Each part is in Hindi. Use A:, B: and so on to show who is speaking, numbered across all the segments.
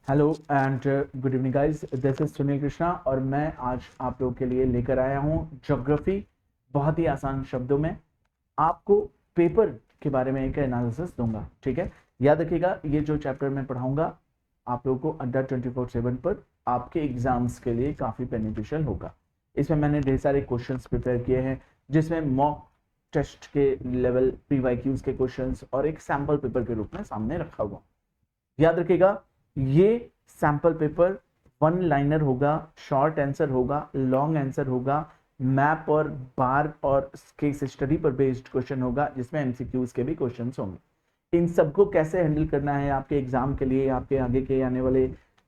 A: Hello and good evening guys, this is Sunil Krishna और मैं आज आप लोगों के लिए लेकर आया हूँ ज्योग्राफी। बहुत ही आसान शब्दों में आपको पेपर के बारे में एक एनालिसिस दूंगा। ठीक है, याद रखिएगा ये जो चैप्टर मैं पढ़ाऊंगा आप लोगों को अड्डा 24/7 पर आपके एग्जाम्स के लिए काफ़ी बेनिफिशियल होगा। इसमें मैंने ढेर सारे क्वेश्चंस प्रिपेयर किए हैं जिसमें मॉक टेस्ट के लेवल PYQs के क्वेश्चंस और एक सैम्पल पेपर के रूप में सामने रखा हुआ। याद रखिएगा ये सैंपल पेपर वन लाइनर होगा, शॉर्ट आंसर होगा, लॉन्ग आंसर होगा, मैप और बार और केस स्टडी पर बेस्ड क्वेश्चन होगा जिसमें एमसीक्यूज के भी क्वेश्चंस होंगे। इन सबको कैसे हैंडल करना है आपके एग्जाम के लिए, आपके आगे के आने वाले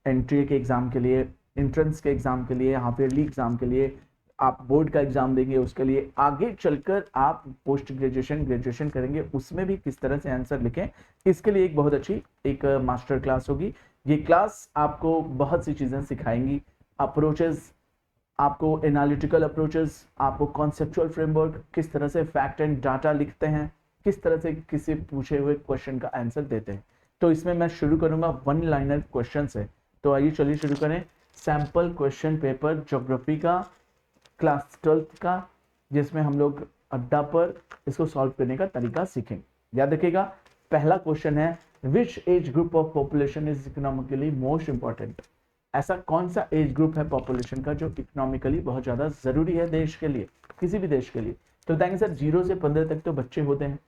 A: एंट्री के एग्जाम के लिए, एंट्रेंस के एग्जाम के लिए, हाफ ईयरली एग्जाम के लिए, आप बोर्ड का एग्जाम देंगे उसके लिए, आगे चलकर आप पोस्ट ग्रेजुएशन ग्रेजुएशन करेंगे उसमें भी किस तरह से आंसर लिखें, इसके लिए एक बहुत अच्छी एक मास्टर क्लास होगी। ये क्लास आपको बहुत सी चीजें सिखाएंगी, अप्रोचेस, आपको एनालिटिकल अप्रोचेस, आपको कॉन्सेप्चुअल फ्रेमवर्क, किस तरह से फैक्ट एंड डाटा लिखते हैं, किस तरह से किसी पूछे हुए क्वेश्चन का आंसर देते हैं। तो इसमें मैं शुरू करूंगा वन लाइनर क्वेश्चन से। तो आइए चलिए शुरू करें सैंपल क्वेश्चन पेपर ज्योग्राफी का क्लास 12th का, जिसमें हम लोग अड्डा पर इसको सॉल्व करने का तरीका सीखेंगे। याद रखिएगा पहला क्वेश्चन है which age group of population is economically most important. ऐसा कौन सा एज ग्रुप है पॉपुलेशन का जो इकोनॉमिकली बहुत ज्यादा जरूरी है देश के लिए, किसी भी देश के लिए। तो बताएंगे सर 0 से 15 तक तो बच्चे होते हैं,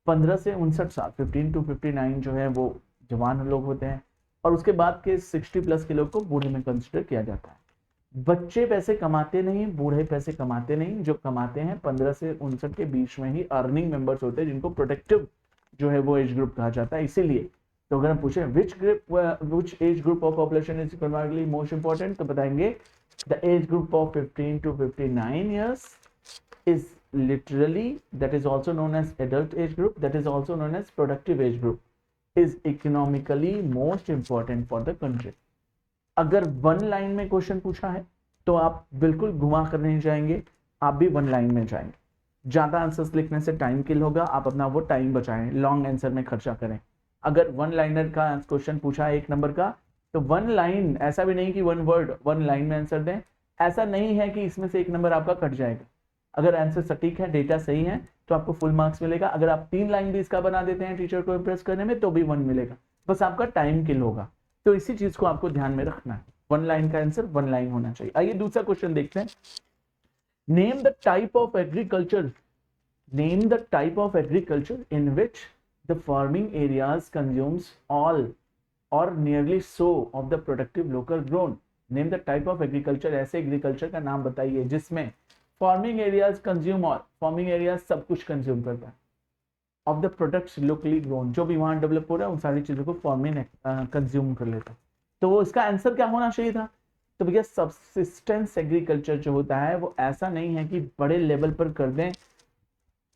A: 15 से 59 साल 15 to 59 जो है वो जवान लोग होते हैं, और उसके बाद के 60 प्लस के लोग को बूढ़े में कंसिडर किया जाता है। बच्चे पैसे कमाते नहीं, बूढ़े पैसे कमाते नहीं, जो कमाते हैं 15 से 59 के बीच में ही अर्निंग मेंबर्स होते हैं जिनको प्रोटेक्टिव जो है वो एज ग्रुप कहा जाता है। इसीलिए तो अगर हम पूछे which age group of population is economically most important, तो बताएंगे the age group of 15 to 59 years is literally, that is also known as adult age group, that is also known as productive age group, is economically most important for the country। अगर वन लाइन में क्वेश्चन पूछा है तो आप बिल्कुल घुमा कर नहीं जाएंगे, आप भी वन लाइन में जाएंगे। ज्यादा आंसर्स लिखने से टाइम किल होगा, आप अपना वो टाइम बचाएं, लॉन्ग आंसर में खर्चा करें। अगर वन लाइनर का क्वेश्चन पूछा है 1 नंबर का, तो वन लाइन, ऐसा भी नहीं कि वन वर्ड, वन लाइन में आंसर दें। ऐसा नहीं है कि इसमें से 1 नंबर आपका कट जाएगा। अगर आंसर सटीक है, डेटा सही है, तो आपको फुल मार्क्स मिलेगा। अगर आप 3 लाइन भी इसका बना देते हैं टीचर को इंप्रेस करने में, तो भी 1 मिलेगा, बस आपका टाइम किल होगा। तो इसी चीज को आपको ध्यान में रखना है, वन लाइन का आंसर वन लाइन होना चाहिए। आइए दूसरा क्वेश्चन देखते हैं। Name the type of agriculture, name the type of agriculture in which the farming areas consumes all or nearly so of the productive local grown. Name the type of agriculture, ऐसे एग्रीकल्चर का नाम बताइए जिसमें farming areas consume all, farming areas सब कुछ कंज्यूम करता है, of the products locally grown, जो भी वहां डेवलप हो रहा है उन सारी चीजों को फार्मिंग कंज्यूम कर लेता है। तो वो इसका आंसर क्या होना चाहिए था? तो भैया सबसिस्टेंस एग्रीकल्चर जो होता है वो ऐसा नहीं है कि बड़े लेवल पर कर दें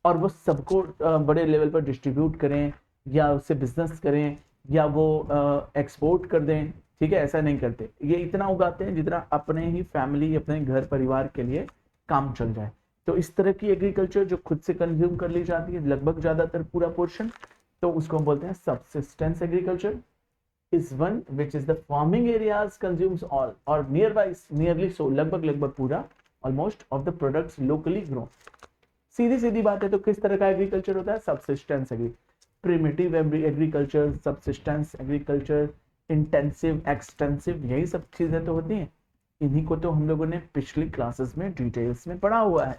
A: और वो सबको बड़े लेवल पर डिस्ट्रीब्यूट करें या उससे बिजनेस करें या वो एक्सपोर्ट कर दें। ठीक है, ऐसा नहीं करते। ये इतना उगाते हैं जितना अपने ही फैमिली, अपने घर परिवार के लिए काम चल जाए। तो इस तरह की एग्रीकल्चर जो खुद से कंज्यूम कर ली जाती है लगभग ज्यादातर पूरा पोर्शन, तो उसको हम बोलते हैं subsistence agriculture. is one which is the farming areas consumes all or nearby, nearly so, लगभग पूरा, almost of the products locally grown। सीधी सीधी बात है। तो किस तरह का एग्रीकल्चर होता है? Subsistence agri, primitive agriculture, subsistence agriculture, intensive, extensive, यही सब चीजें तो होती हैं। इन्हीं को तो हम लोगों ने पिछली क्लासेस में डिटेल्स में पढ़ा हुआ है,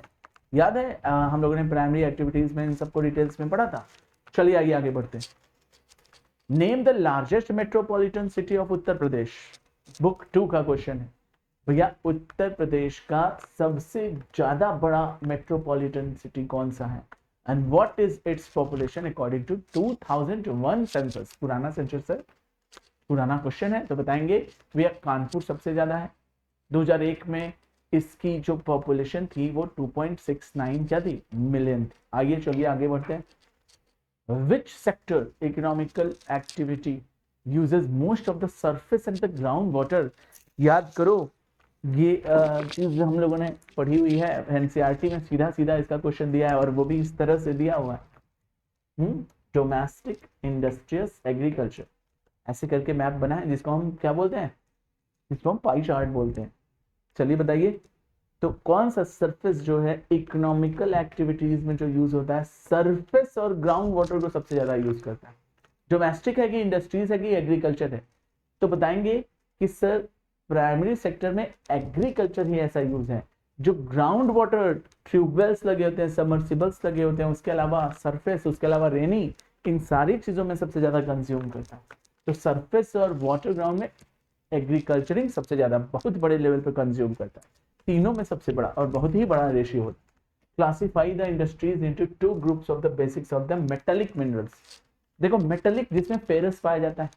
A: याद है? हम लोगों ने प्राइमरी एक्टिविटीज में इन सबको डिटेल्स में पढ़ा था। चलिए आगे बढ़ते हैं। Name the largest metropolitan city of Uttar Pradesh, book 2 का क्वेश्चन है। भैया उत्तर प्रदेश का सबसे ज्यादा बड़ा मेट्रोपॉलिटन सिटी कौन सा है? And what is its population according to 2001 census. पुराना सेंसस है, पुराना क्वेश्चन है, तो बताएंगे भैया कानपुर सबसे ज्यादा है। 2001 में इसकी जो पॉपुलेशन थी वो 2.69 क्या थी? मिलियन थी। आइए चलिए आगे बढ़ते हैं। Which sector economical activity uses most of the surface and the ground water? याद करो ये चीज हम लोगों ने पढ़ी हुई है एनसीईआरटी में, सीधा सीधा इसका क्वेश्चन दिया है और वो भी इस तरह से दिया हुआ है। डोमेस्टिक इंडस्ट्रियस एग्रीकल्चर, ऐसे करके मैप बना है जिसको हम क्या बोलते हैं, जिसको हम पाई चार्ट बोलते हैं। चलिए बताइए, तो कौन सा सरफेस जो है इकोनॉमिकल एक्टिविटीज में जो यूज होता है, सरफेस और ग्राउंड वाटर को सबसे ज्यादा यूज करता है? डोमेस्टिक है कि इंडस्ट्रीज है कि एग्रीकल्चर है? तो बताएंगे कि सर प्राइमरी सेक्टर में एग्रीकल्चर ही ऐसा यूज है। जो ग्राउंड वाटर ट्यूबवेल्स लगे होते हैं, सबमर्सिबल्स लगे होते हैं, उसके अलावा सरफेस, उसके अलावा रेनी, इन सारी चीजों में सबसे ज्यादा कंज्यूम करता है। तो सरफेस और वाटर ग्राउंड में एग्रीकल्चरिंग सबसे ज्यादा बहुत बड़े लेवल पर कंज्यूम करता है। तीनों में सबसे बड़ा और बहुत ही बड़ा रेशियो होता है। Classify the industries into two groups of the basics of the metallic minerals. देखो मेटालिक जिसमें फेरस पाया जाता है,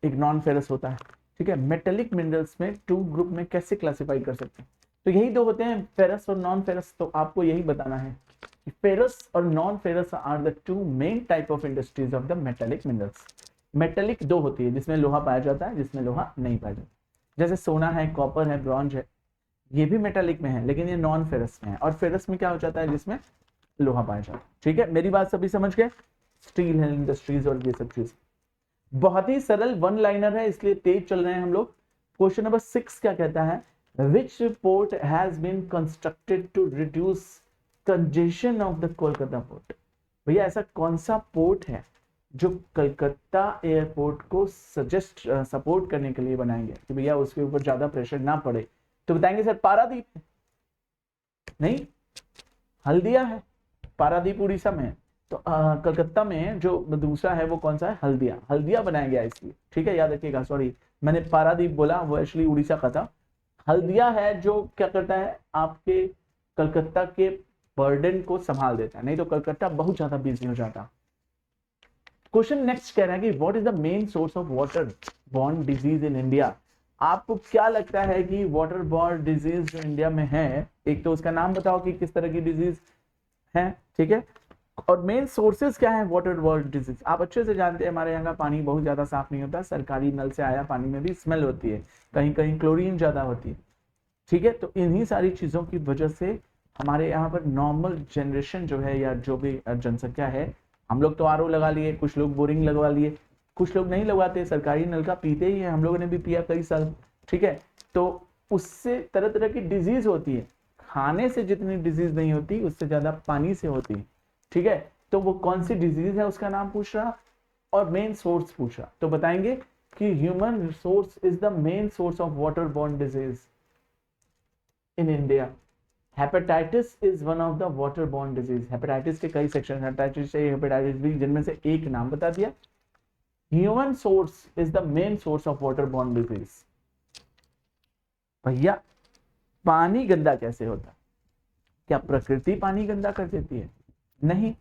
A: एक नॉन फेरस होता है, ठीक है। मेटालिक मिनरल्स में टू ग्रुप में कैसे क्लासिफाई कर सकते हैं? तो यही दो होते हैं, फेरस और नॉन फेरस। तो आपको यही बताना है कि फेरस और non ferrous are the two main type of industries of the metallic minerals. Metallic दो होती है, जिसमें लोहा पाया जाता है, जिसमें लोहा नहीं पाया जाता। जैसे सोना है, कॉपर है, ब्रॉन्ज है, ये भी मेटालिक में है, लेकिन ये नॉन फेरस में है। और फेरस में क्या हो जाता है, जिसमें लोहा पाया जाता है। ठीक है, मेरी बात सभी समझ गए? स्टील है, इंडस्ट्रीज और ये सब चीज। बहुत ही सरल वन लाइनर है, इसलिए तेज चल रहे हैं हम लोग। क्वेश्चन नंबर 6 क्या कहता है? Which port has been constructed to reduce congestion of the Kolkata port? भैया ऐसा कौन सा पोर्ट है जो कलकत्ता एयरपोर्ट को सपोर्ट करने के लिए बनाएंगे कि भैया उसके ऊपर ज्यादा प्रेशर ना पड़े? तो बताएंगे सर पारादीप है। नहीं, हल्दिया है। पारादीप उड़ीसा में है। तो कलकत्ता में जो दूसरा है वो कौन सा है? हल्दिया। हल्दिया बनाया गया इसलिए, ठीक है, याद रखिएगा। सॉरी, मैंने पारादीप बोला, वो एक्चुअली उड़ीसा का था। हल्दिया है जो क्या करता है, आपके कलकत्ता के बर्डन को संभाल देता है, नहीं तो कलकत्ता बहुत ज्यादा बिजी हो जाता। क्वेश्चन नेक्स्ट कह रहा है कि what is the main source of water borne disease in India? आपको क्या लगता है कि वाटर बॉर्न डिजीज जो इंडिया में है, एक तो उसका नाम बताओ कि किस तरह की डिजीज है, ठीक है, और मेन सोर्सेज क्या है वाटर बॉर्न डिजीज? आप अच्छे से जानते हैं हमारे यहाँ का पानी बहुत ज्यादा साफ नहीं होता, सरकारी नल से आया पानी में भी स्मेल होती है, कहीं कहीं क्लोरीन ज्यादा होती है, ठीक है। तो इन्हीं सारी चीजों की वजह से हमारे यहाँ पर नॉर्मल जनरेशन जो है या जो भी जनसंख्या है, हम लोग तो आरओ लगा लिए, कुछ लोग बोरिंग लगवा लिए, कुछ लोग नहीं लगवाते, सरकारी नल का पीते ही है, हम लोगों ने भी पिया कई साल, ठीक है। तो उससे तरह तरह की डिजीज होती है। खाने से जितनी डिजीज नहीं होती उससे ज्यादा पानी से होती है, ठीक है। तो वो कौन सी डिजीज है उसका नाम पूछ रहा और मेन सोर्स पूछ रहा। तो बताएंगे कि human resource is the main source of water borne disease in India. Hepatitis is one of the water borne disease. Hepatitis के कई section, hepatitis A, hepatitis B, जिनमें से एक नाम बता दिया। Human source is the main source of water borne disease. भैया पानी गंदा कैसे होता? क्या प्रकृति पानी गंदा कर देती है? नहीं।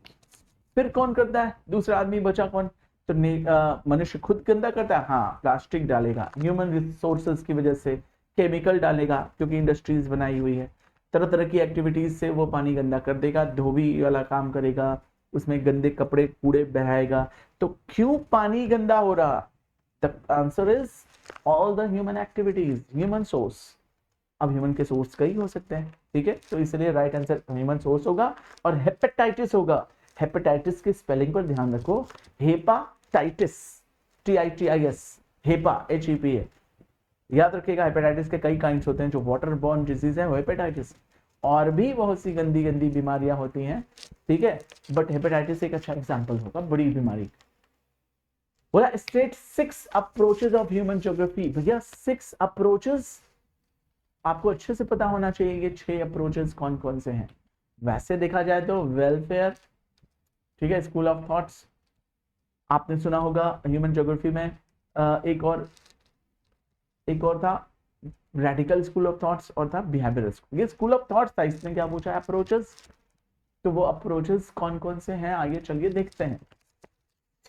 A: फिर कौन करता है? दूसरा आदमी बचा कौन? तो मनुष्य खुद गंदा करता है। हाँ, प्लास्टिक डालेगा, ह्यूमन रिसोर्सेज की वजह से, केमिकल डालेगा क्योंकि इंडस्ट्रीज बनाई हुई है, तरह तरह की एक्टिविटीज से वो पानी गंदा कर देगा, धोबी वाला काम करेगा, उसमें गंदे कपड़े कूड़े बहाएगा। तो क्यों पानी गंदा हो रहा? The answer is all the human activities, human source. अब ह्यूमन के सोर्स कई हो सकते हैं, ठीक है, तो इसलिए राइट आंसर ह्यूमन सोर्स होगा। और हेपेटाइटिस होगा। हेपेटाइटिस की स्पेलिंग पर ध्यान रखो, हेपाटाइटिस, TITIS, हेपा HEPA। याद रखिएगा, हेपेटाइटिस के कई काइंड्स होते हैं। जो वाटर बॉर्न डिजीज है वो हेपेटाइटिस, और भी बहुत सी गंदी गंदी बीमारियां होती हैं, ठीक है, बट हेपेटाइटिस एक अच्छा एग्जांपल होगा बड़ी बीमारी। बोला state 6 approaches of human geography. भैया 6 अप्रोचेस आपको अच्छे से पता होना चाहिए, ये 6 अप्रोचेस कौन कौन से हैं। वैसे देखा जाए तो वेलफेयर, ठीक है, स्कूल ऑफ थॉट्स आपने सुना होगा ह्यूमन ज्योग्राफी में। एक और था रेडिकल स्कूल ऑफ थॉट्स, और था बिहेवियरल स्कूल। ये स्कूल ऑफ थॉट्स था, इसने क्या पूछा? अप्रोचेस। तो वो अप्रोचेस कौन कौन से हैं, आइए चलिए देखते हैं।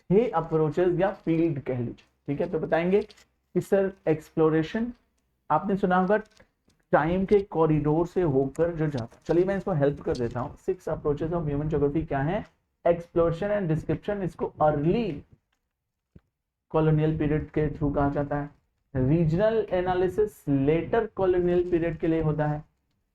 A: 6 अप्रोचेस या फील्ड कह लीजिए, ठीक है। तो बताएंगे कि सर एक्सप्लोरेशन, आपने सुना होगा टाइम के कॉरिडोर से होकर जो जाता। चलिए मैं इसको हेल्प कर देता हूँ। 6 अप्रोचेस ऑफ ह्यूमन ज्योग्राफी क्या है? एक्सप्लोरेशन एंड डिस्क्रिप्शन, इसको अर्ली कॉलोनियल पीरियड के थ्रू कहा जाता है। Regional analysis later colonial period के लिए होता है।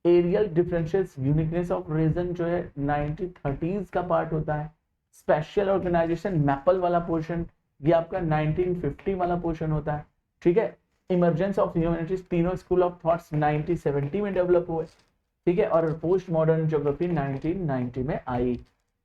A: Areal differences, uniqueness of region जो है 1930s का पार्ट होता है। स्पेशल ऑर्गेनाइजेशन, मैपल वाला पोर्शन ये आपका 1950 वाला पोर्शन होता है, ठीक है। इमरजेंस ऑफ ह्यूमैनिटीज, तीनों स्कूल ऑफ थॉट्स 1970 में डेवलप हुए, ठीक है, और पोस्ट मॉडर्न ज्योग्राफी 1990 में आई।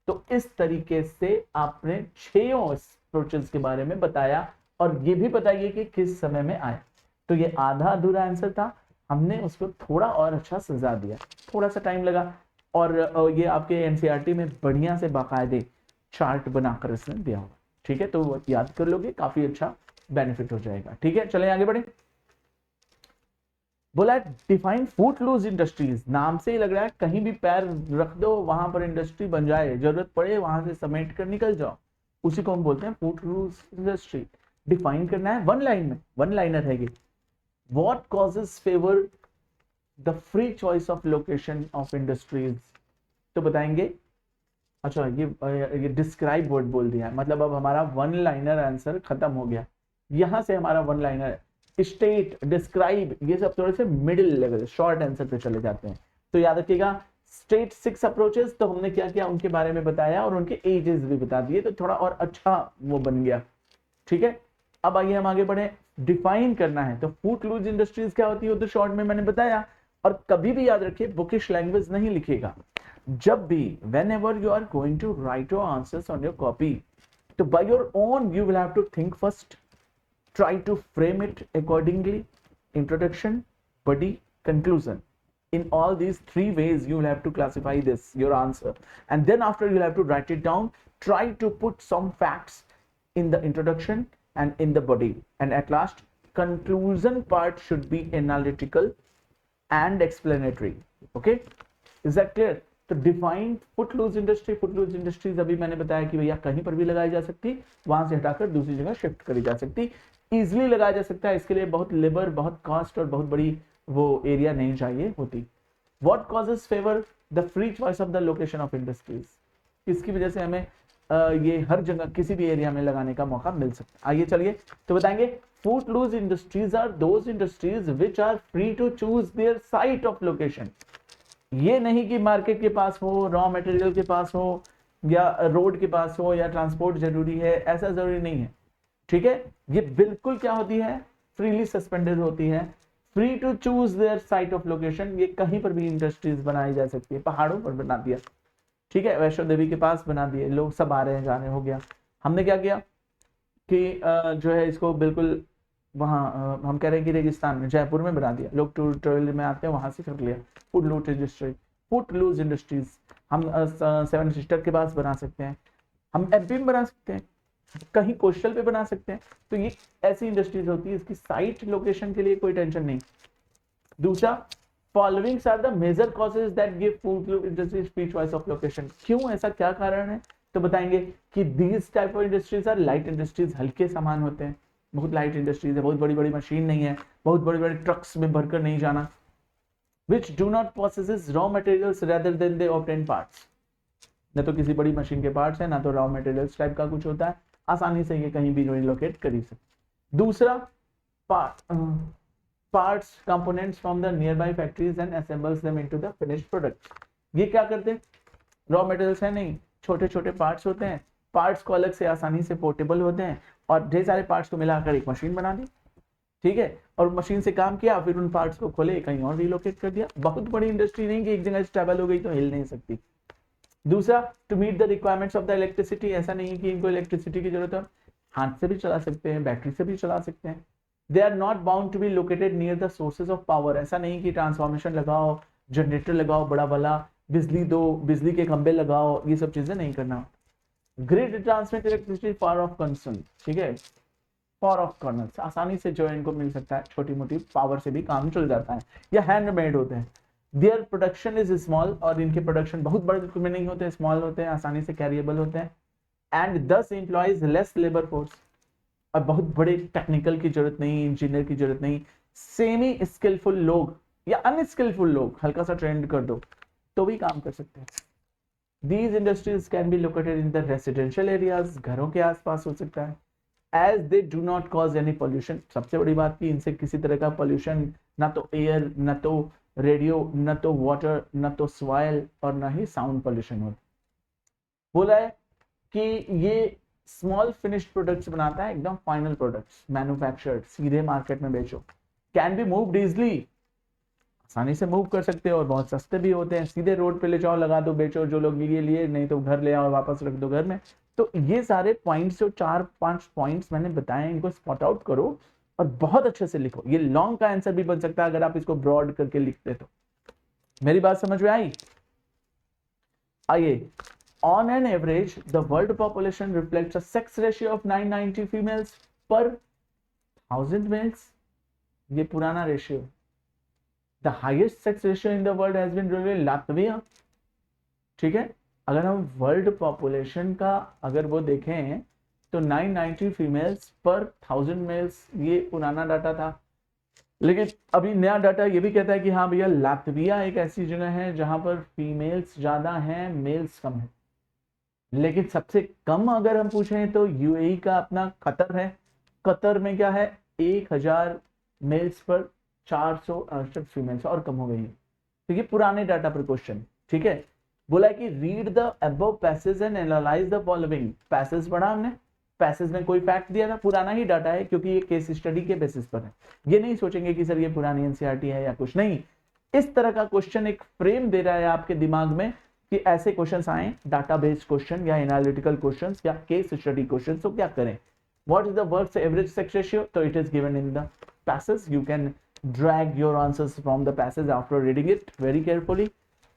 A: तो इस तरीके से आपने 6 अप्रोचेस के बारे में बताया, और ये भी बताइए कि किस समय में आया। तो ये आधा अधूरा आंसर था, हमने उसको थोड़ा और अच्छा सजा दिया, थोड़ा सा टाइम लगा, और ये आपके एनसीईआरटी में बढ़िया से बाकायदे चार्ट बनाकर इसने दिया होगा, ठीक है। तो वो याद कर लोगे, काफी अच्छा बेनिफिट हो जाएगा, ठीक है। चले आगे बढ़े। बोला डिफाइन फूट लूज इंडस्ट्रीज, नाम से ही लग रहा है कहीं भी पैर रख दो वहां पर इंडस्ट्री बन जाए, जरूरत पड़े वहां से समेट कर निकल जाओ, उसी को हम बोलते हैं फूट लूज इंडस्ट्री। डिफाइन करना है वन लाइन में, वन लाइनर है ये। What causes favour the free choice of location of industries, तो बताएंगे। अच्छा, ये डिस्क्राइब वर्ड बोल दिया है, मतलब अब हमारा वन लाइनर आंसर खत्म हो गया, यहां से हमारा वन लाइनर स्टेट, डिस्क्राइब, ये सब थोड़े से मिडिल लेवल शॉर्ट आंसर पे चले जाते हैं। तो याद रखिएगा स्टेट 6 अप्रोचेस, तो हमने क्या किया, उनके बारे में बताया और उनके एजेस भी बता दिए, तो थोड़ा और अच्छा वो बन गया, ठीक है। अब आइए हम आगे बढ़े। डिफाइन करना है, तो फूट लूज इंडस्ट्रीज क्या होती है, तो शॉर्ट में मैंने बताया। और कभी भी याद रखिए बुकिश लैंग्वेज नहीं लिखेगा, जब भी whenever you are going to write your answers on your copy, तो by your own you will have to think first, try to frame it accordingly, introduction, body, conclusion. In all these 3 ways you will have to classify this your answer, and then after you will have to write it down. Try to put some facts in the introduction and in the body, and at last conclusion part should be analytical and explanatory. Okay, is that clear? तो define footloose industry, footloose industries अभी मैंने बताया कि भैया कहीं पर भी लगाई जा सकती, वहां से हटाकर दूसरी जगह शिफ्ट करी जा सकती, इजिली लगाया जा सकता है, इसके लिए बहुत लेबर, बहुत कॉस्ट और बहुत बड़ी वो एरिया नहीं चाहिए होती। What causes favour the free choice of the location of industries, इसकी वजह से हमें ये हर जगह किसी भी एरिया में लगाने का मौका मिल सकता है। आइए चलिए, तो बताएंगे footloose industries are those industries which are free to choose their site of location. ये नहीं कि मार्केट के पास हो, रॉ मटेरियल के पास हो, या रोड के पास हो, या ट्रांसपोर्ट जरूरी है, ऐसा जरूरी नहीं है, ठीक है। ये बिल्कुल क्या होती है, फ्रीली सस्पेंडेड होती है, free to choose their site of location. ये कहीं पर भी इंडस्ट्रीज बनाई जा सकती है, पहाड़ों पर बना दिया, ठीक है, वैष्णो देवी के पास बना दिए, लोग सब आ रहे हैं, जाने हो गया। हमने क्या किया कि जो है इसको बिल्कुल वहाँ हम कह रहे हैं कि रेगिस्तान में, जयपुर में बना दिया, लोग टूरिस्ट में आते हैं, वहां से कर लिया footloose industry, footloose industries. हम 7 सिस्टर के पास बना सकते हैं, हम एमपी में बना सकते हैं, कहीं कोस्टल पे बना सकते हैं। तो ये ऐसी इंडस्ट्रीज होती है, इसकी साइट लोकेशन के लिए कोई टेंशन नहीं। दूसरा, followings are the major causes that give food industries free choice of location. क्यों, ऐसा क्या कारण है, तो बताएंगे कि these type of industries are light industries, हल्के सामान होते हैं, बहुत लाइट इंडस्ट्रीज है, बहुत बड़ी बड़ी मशीन नहीं है, बहुत बड़े बड़े ट्रक्स में भरकर नहीं जाना। which do not possesses raw materials rather than they obtain parts, न तो किसी बड़ी मशीन के पार्ट्स है, ना तो रॉ मटेरियल्स टाइप का कुछ होता है, आसानी से ये कहीं भी रिलोकेट कर ही सकते। दूसरा, parts components from the near by factories and assembles them into the finished product. ये क्या करते हैं, रॉ मटेरियल्स है नहीं, छोटे छोटे पार्ट्स होते हैं, पार्ट्स को अलग से आसानी से पोर्टेबल होते हैं, और ढेर सारे पार्ट्स को मिलाकर एक मशीन बना दी, ठीक है, और मशीन से काम किया, फिर उन पार्ट्स को खोले, कहीं और रिलोकेट कर दिया। बहुत बड़ी इंडस्ट्री नहीं कि एक जगह स्टेबल हो गई तो हिल नहीं सकती। दूसरा, to meet the requirements of the electricity, ऐसा नहीं कि इनको इलेक्ट्रिसिटी की जरूरत है, हाथ से भी चला सकते हैं, बैटरी से भी चला सकते हैं। They are not bound to be located near the sources of power, ऐसा नहीं कि ट्रांसफॉर्मेशन लगाओ, जनरेटर लगाओ बड़ा वाला, बिजली दो, बिजली के खंबे लगाओ, ये सब चीजें नहीं करना। Grid transmit electricity far of concern, ठीक है, पावर ऑफ कर्नल्स, आसानी से जो इनको मिल सकता है, छोटी मोटी पावर से भी काम चल जाता है, या हैंडमेड होते हैं। देयर प्रोडक्शन इज स्मॉल, और इनके प्रोडक्शन बहुत बड़े में नहीं होते, स्मॉल होते हैं, आसानी से कैरिएबल होते हैं, एंड दस एम्प्लॉयज लेस लेबर फोर्स, और बहुत बड़े टेक्निकल की जरूरत नहीं, इंजीनियर की जरूरत नहीं, सेमी स्किलफुल लोग या अनस्किलफुल लोग हल्का सा ट्रेंड कर दो तो भी काम कर सकते हैं। These industries can be located in the residential areas, घरों के आसपास हो सकता है, as they do not cause any pollution। सबसे बड़ी बात की इनसे किसी तरह का pollution, ना तो एयर, ना तो रेडियो, ना तो वाटर, ना तो सॉइल, और ना ही साउंड pollution होता। बोला है कि ये स्मॉल फिनिश्ड प्रोडक्ट्स बनाता है, एकदम फाइनल प्रोडक्ट्स मैन्युफैक्चर्ड, सीधे मार्केट में बेचो। कैन बी मूव्ड इजली, आसानी से मूव कर सकते हो और बहुत सस्ते भी होते हैं, सीधे रोड पे ले जाओ, लगा दो, बेचो, जो लोग लिए लिए, नहीं तो घर ले आओ वापस रख दो घर में। तो ये सारे पॉइंट्स, जो 4-5 पॉइंट्स मैंने बताए, इनको स्पॉट आउट करो और बहुत अच्छे से लिखो। ये लॉन्ग का आंसर भी बन सकता है अगर आप इसको ब्रॉड करके लिखते तो। मेरी बात समझ में आई? आइए, on an average the world population reflects a sex ratio of 990 females पर 1000 मेल्स। ये पुराना ratio. The highest sex ratio in the world has been revealed Latvia. ठीक है, अगर हम वर्ल्ड पॉपुलेशन का अगर वो देखें तो 990 फीमेल्स पर 1000 मेल्स, ये पुराना डाटा था। लेकिन अभी नया डाटा ये भी कहता है कि हाँ भैया, लातविया एक ऐसी जगह है जहां पर फीमेल्स ज्यादा हैं, मेल्स कम है। लेकिन सबसे कम अगर हम पूछें तो यूएई का अपना कतर है। कतर में क्या है, 1000 मेल्स पर 468 फीमेल्स, और कम हो गई है। तो ये पुराने डाटा पर क्वेश्चन। ठीक है, बोला है कि read the above passage and analyse the following. Passage पढ़ा हमने, पैसेज में कोई फैक्ट दिया था, पुराना ही डाटा है क्योंकि ये केस स्टडी के बेसिस पर है। ये नहीं सोचेंगे कि सर ये पुरानी एनसीईआरटी है या कुछ नहीं। इस तरह का क्वेश्चन एक फ्रेम दे रहा है आपके दिमाग में कि ऐसे क्वेश्चंस आए, डाटा बेस्ड क्वेश्चन या एनालिटिकल क्वेश्चंस या केस स्टडी क्वेश्चन, तो क्या करें। What is the world's average sex ratio, तो it is given in the passage. You can drag your answers from the passage after reading it very carefully.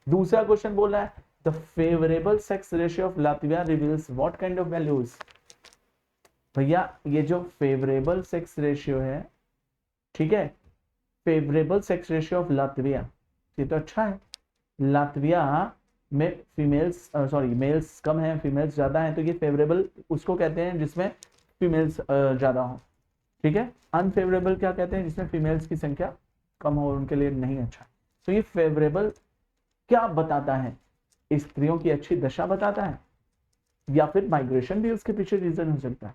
A: दूसरा क्वेश्चन बोल रहा है the favourable sex ratio of Latvia reveals what kind of values. भैया ये जो फेवरेबल सेक्स रेशियो है, ठीक है, favourable sex ratio of Latvia, ये तो अच्छा है। लातविया में फीमेल्स मेल्स कम हैं, फीमेल्स ज्यादा हैं, तो ये फेवरेबल उसको कहते हैं जिसमें फीमेल्स ज्यादा हो। ठीक है, अनफेवरेबल क्या कहते हैं, जिसमें फीमेल्स की संख्या कम हो, उनके लिए नहीं अच्छा। तो ये फेवरेबल क्या बताता है, स्त्रियों की अच्छी दशा बताता है, या फिर माइग्रेशन भी उसके पीछे रीजन हो सकता है,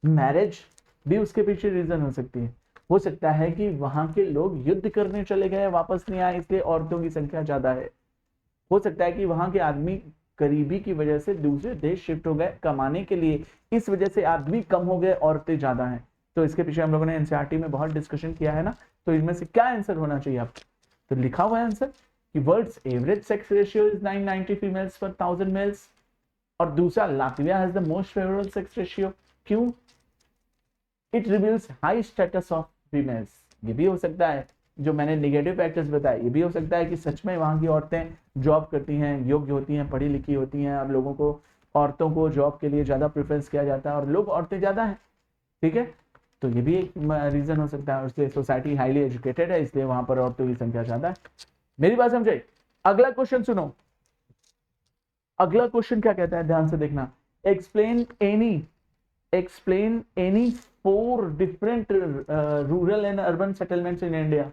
A: मैरिज भी उसके पीछे रीजन हो सकती है। हो सकता है कि वहां के लोग युद्ध करने चले गए, वापस नहीं आए, इसलिए औरतों की संख्या ज्यादा है। हो सकता है कि वहां के आदमी गरीबी की वजह से दूसरे देश शिफ्ट हो गए कमाने के लिए, इस वजह से आदमी कम हो गए, औरतें ज्यादा हैं। तो इसके पीछे हम लोगों ने एनसीईआरटी में बहुत डिस्कशन किया है ना। तो इनमें से क्या आंसर होना चाहिए आपको, तो लिखा हुआ है आंसर कि world's average sex ratio is 990 females पर 1000 मेल्स। और दूसरा, Latvia has the most favourable sex ratio. क्यों? It reveals high status of females. ये भी हो सकता है, जो मैंने नेगेटिव फैक्टर्स बताए, ये भी हो सकता है कि सच में वहां की औरतें जॉब करती हैं, योग्य होती हैं, पढ़ी लिखी होती हैं। अब लोगों को, औरतों को जॉब के लिए ज्यादा प्रेफरेंस किया जाता है और लोग, औरतें ज्यादा हैं। ठीक है, तो ये भी एक रीजन हो सकता है। उससे सोसाइटी हाईली एजुकेटेड है, इसलिए वहां पर औरतों की संख्या ज्यादा है। मेरी बात समझे? अगला क्वेश्चन सुनो। अगला क्वेश्चन क्या कहता है, ध्यान से देखना। Explain any 4 different rural and urban settlements in India.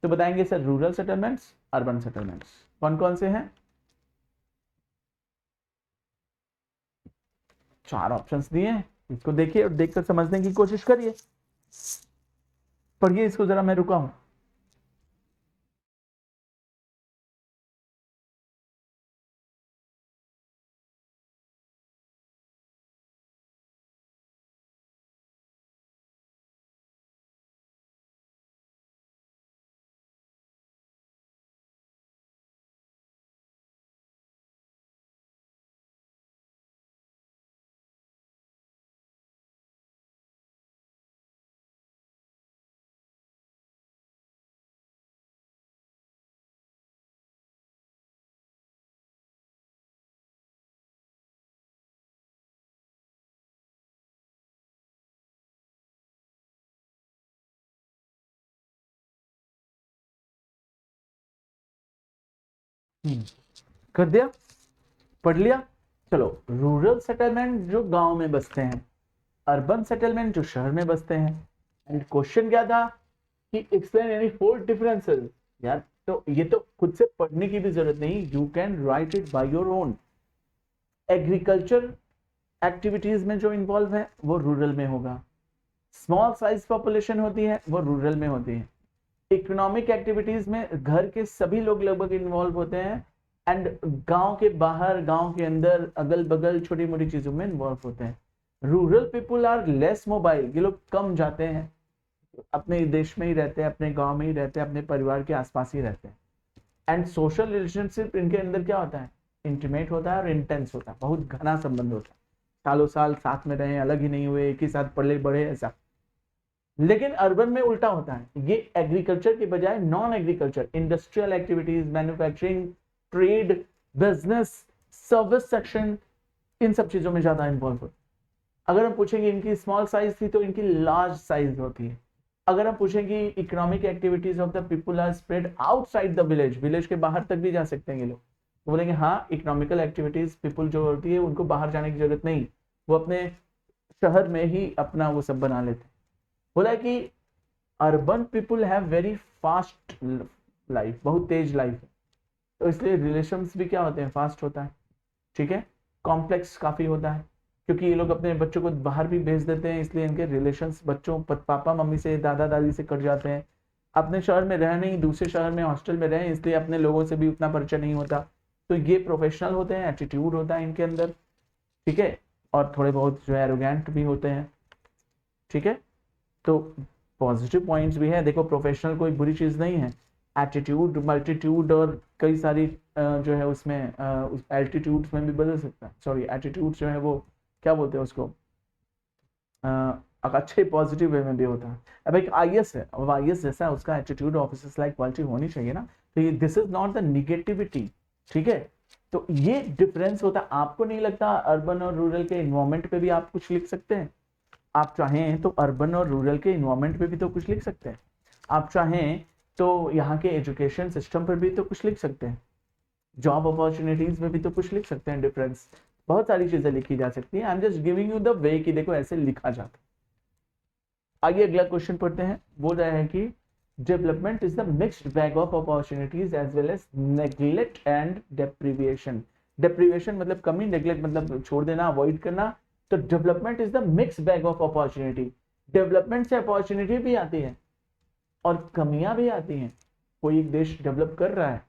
A: तो बताएंगे sir rural settlements, urban settlements कौन कौन से हैं। 4 ऑप्शंस दिए हैं, इसको देखिए और देखकर समझने की कोशिश करिए। पढ़िए इसको जरा, मैं रुका हूं। कर दिया, पढ़ लिया। चलो, रूरल सेटलमेंट जो गांव में बसते हैं, अर्बन सेटलमेंट जो शहर में बसते हैं। एंड क्वेश्चन क्या था कि एक्सप्लेन एनी 4 डिफरेंसेस। यार, तो ये तो खुद से पढ़ने की भी जरूरत नहीं, you can write it by your own. Agriculture activities में जो इन्वॉल्व है वो रूरल में होगा। स्मॉल साइज पॉपुलेशन होती है वो रूरल में होती है। इकोनॉमिक एक्टिविटीज में घर के सभी लोग लगभग इन्वॉल्व होते हैं। एंड गांव के बाहर, गांव के अंदर, अगल बगल छोटी मोटी चीजों में इन्वॉल्व होते हैं। Rural people are less mobile, ये लोग कम जाते हैं, अपने देश में ही रहते हैं, अपने गांव में ही रहते हैं, अपने परिवार के आसपास ही रहते हैं। एंड सोशल रिलेशनशिप इनके अंदर क्या होता है, इंटीमेट होता है और इंटेंस होता है, बहुत घना संबंध होता है, सालों साल साथ में रहे, अलग ही नहीं हुए, एक ही साथ पले बढ़े, ऐसा। लेकिन अर्बन में उल्टा होता है, ये एग्रीकल्चर के बजाय non agriculture, industrial activities, manufacturing, trade, business, service section, इन सब चीजों में ज्यादा इन्वॉल्व होता है। अगर हम पूछेंगे इनकी स्मॉल साइज थी तो इनकी लार्ज साइज होती है। अगर हम पूछेंगे economic activities of the people are spread outside the village, village के बाहर तक भी जा सकते हैं ये लोग, तो बोलेंगे हाँ इकोनॉमिकल एक्टिविटीज पीपल जो होती है उनको बाहर जाने की जरूरत नहीं, वो अपने शहर में ही अपना वो सब बना लेते हैं। बोला कि urban people have very fast life, बहुत तेज लाइफ है, तो इसलिए रिलेशंस भी क्या होते हैं, फास्ट होता है, ठीक है, कॉम्प्लेक्स काफी होता है, क्योंकि ये लोग अपने बच्चों को बाहर भी भेज देते हैं, इसलिए इनके रिलेशंस बच्चों पापा मम्मी से, दादा दादी से कट जाते हैं। अपने शहर में रह नहीं, दूसरे शहर में हॉस्टल में रहे, इसलिए अपने लोगों से भी उतना परिचय नहीं होता, तो ये प्रोफेशनल होते हैं, एटीट्यूड होता है इनके अंदर, ठीक है, और थोड़े बहुत जो है एरोगेंट भी होते हैं, ठीक है। तो पॉजिटिव पॉइंट्स भी है, देखो प्रोफेशनल कोई बुरी चीज नहीं है, एटीट्यूड, मल्टीट्यूड और कई सारी जो है उसमें एल्टीट्यूड्स में भी बदल सकता है, सॉरी एटीट्यूड जो है वो क्या बोलते हैं उसको, अच्छे पॉजिटिव वे में भी होता है। अब एक आईएएस है, अब आईएएस जैसा है उसका एटीट्यूड ऑफिसर्स लाइक क्वालिटी होनी चाहिए ना, तो ये this is not the negativity, ठीक है। तो ये डिफरेंस होता है। आपको नहीं लगता अर्बन और रूरल के इन्वायरमेंट पे भी आप कुछ लिख सकते हैं? आप चाहें तो अर्बन और रूरल के इन्वायरमेंट पे भी तो कुछ लिख सकते हैं, आप चाहें तो यहाँ के एजुकेशन सिस्टम पर भी तो कुछ लिख सकते हैं, जॉब अपॉर्चुनिटीज में भी तो कुछ लिख सकते हैं, डिफरेंस बहुत सारी चीजें लिखी जा सकती है। आई am just giving you the way कि देखो ऐसे लिखा जाता है। आइए अगला क्वेश्चन पढ़ते हैं। बोल रहा है कि development is the mixed bag of opportunities as well as neglect and deprivation. Deprivation मतलब कमी, नेग्लेक्ट मतलब छोड़ देना, अवॉइड करना। तो development is the mixed bag of opportunity. Development से अपॉर्चुनिटी भी आती है और कमियां भी आती हैं। कोई एक देश डेवलप कर रहा है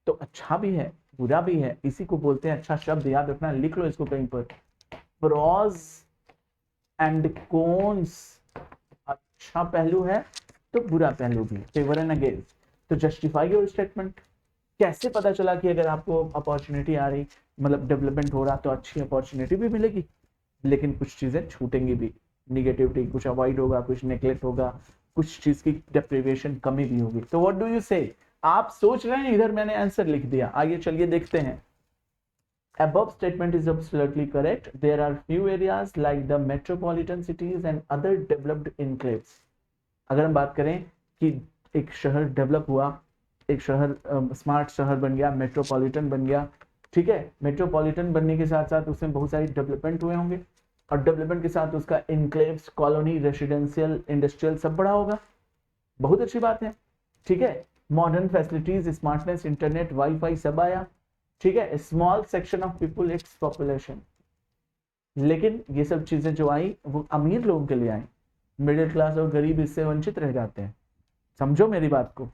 A: तो अच्छा भी है बुरा भी है, इसी को बोलते हैं, अच्छा शब्द याद रखना, लिख लो इसको कहीं पर, प्रोज एंड कॉन्स। अच्छा पहलू है तो बुरा पहलू भी, फेवर एंड अगेंस्ट। तो जस्टिफाई योर स्टेटमेंट। कैसे पता चला कि अगर आपको अपॉर्चुनिटी आ रही, मतलब डेवलपमेंट हो रहा, तो अच्छी अपॉर्चुनिटी भी मिलेगी, लेकिन कुछ चीजें छूटेंगी भी, निगेटिविटी कुछ अवॉइड होगा, कुछ नेग्लेक्ट होगा, कुछ चीज की डेप्रिवेशन कमी भी होगी। तो व्हाट डू यू से? आप सोच रहे हैं, इधर मैंने आंसर लिख दिया। आइए चलिए देखते हैं। Above statement is absolutely correct. There are few areas like the metropolitan cities and other developed enclaves. अगर हम बात करें कि एक शहर डेवलप हुआ, एक शहर स्मार्ट शहर बन गया, मेट्रोपॉलिटन बन गया, ठीक है, मेट्रोपॉलिटन बनने के साथ साथ उसमें बहुत सारी डेवलपमेंट हुए होंगे, और डेवलपमेंट के साथ उसका इनक्लेव्स, कॉलोनी, रेसिडेंशियल, इंडस्ट्रियल सब बड़ा होगा, बहुत अच्छी बात है, ठीक है। Modern facilities, smartness, internet, wifi सब आया, ठीक है। Small section of people its population. लेकिन ये सब चीजें जो आई वो अमीर लोगों के लिए आई, मिडिल क्लास और गरीब इससे वंचित रह जाते हैं। समझो मेरी बात को,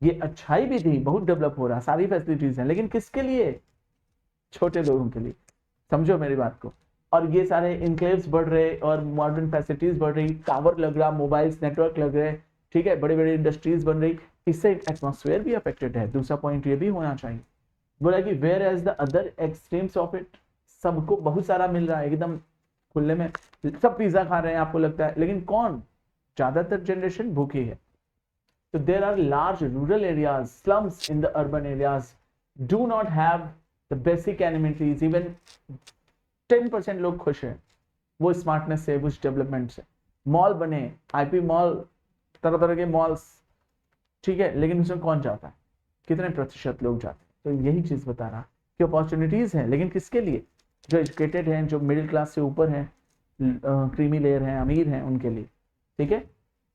A: ये अच्छाई भी थी, बहुत डेवलप हो रहा, सारी फैसिलिटीज हैं, लेकिन किसके लिए? छोटे लोगों के लिए। समझो मेरी बात को। और ये सारे इनक्लेव्स बढ़ रहे और मॉडर्न फैसिलिटीज बढ़ रही, टावर लग रहा, मोबाइल्स नेटवर्क लग रहे, ठीक है, बड़ी बड़ी इंडस्ट्रीज बन रही, इससे एटमॉस्फेयर भी अफेक्टेड है। दूसरा पॉइंट ये भी होना चाहिए। बोला कि whereas the other extremes of it, सबको बहुत सारा मिल रहा है, एकदम खुले में सब पिज्जा खा रहे हैं आपको लगता है, लेकिन कौन? ज्यादातर जनरेशन भूखी है। तो there are large rural areas, slums in the urban areas do not have the basic amenities. Even 10% लोग खुश हैं वो स्मार्टनेस से, उस डेवलपमेंट से। मॉल बने, आईपी मॉल, तरह तरह के मॉल्स, ठीक है, लेकिन उसमें कौन जाता है? कितने प्रतिशत लोग जाते हैं? तो यही चीज बता रहा कि अपॉर्चुनिटीज हैं, लेकिन किसके लिए? जो एजुकेटेड हैं, जो मिडिल क्लास से ऊपर हैं, क्रीमी लेयर हैं, अमीर हैं, उनके लिए, ठीक है।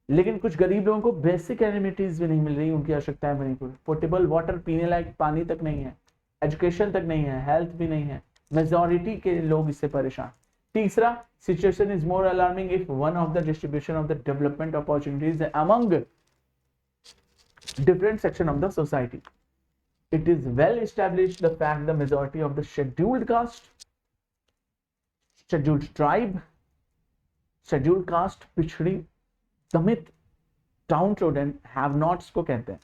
A: लेकिन कुछ गरीब लोगों को बेसिक एनिमिटीज भी नहीं मिल रही, उनकी आवश्यकताएं बनी पूरी। पोर्टेबल वाटर, पीने लायक पानी तक नहीं है, एजुकेशन तक नहीं है, हेल्थ भी नहीं है, मेजॉरिटी के लोग इससे परेशान। तीसरा, situation is more alarming if one of the distribution of the development opportunities among different section of the society. It is well established the fact the majority of the scheduled caste, scheduled tribe, schedule caste पिछड़ी, दमित, डाउन ट्रोडन, हैव नॉट्स को कहते हैं।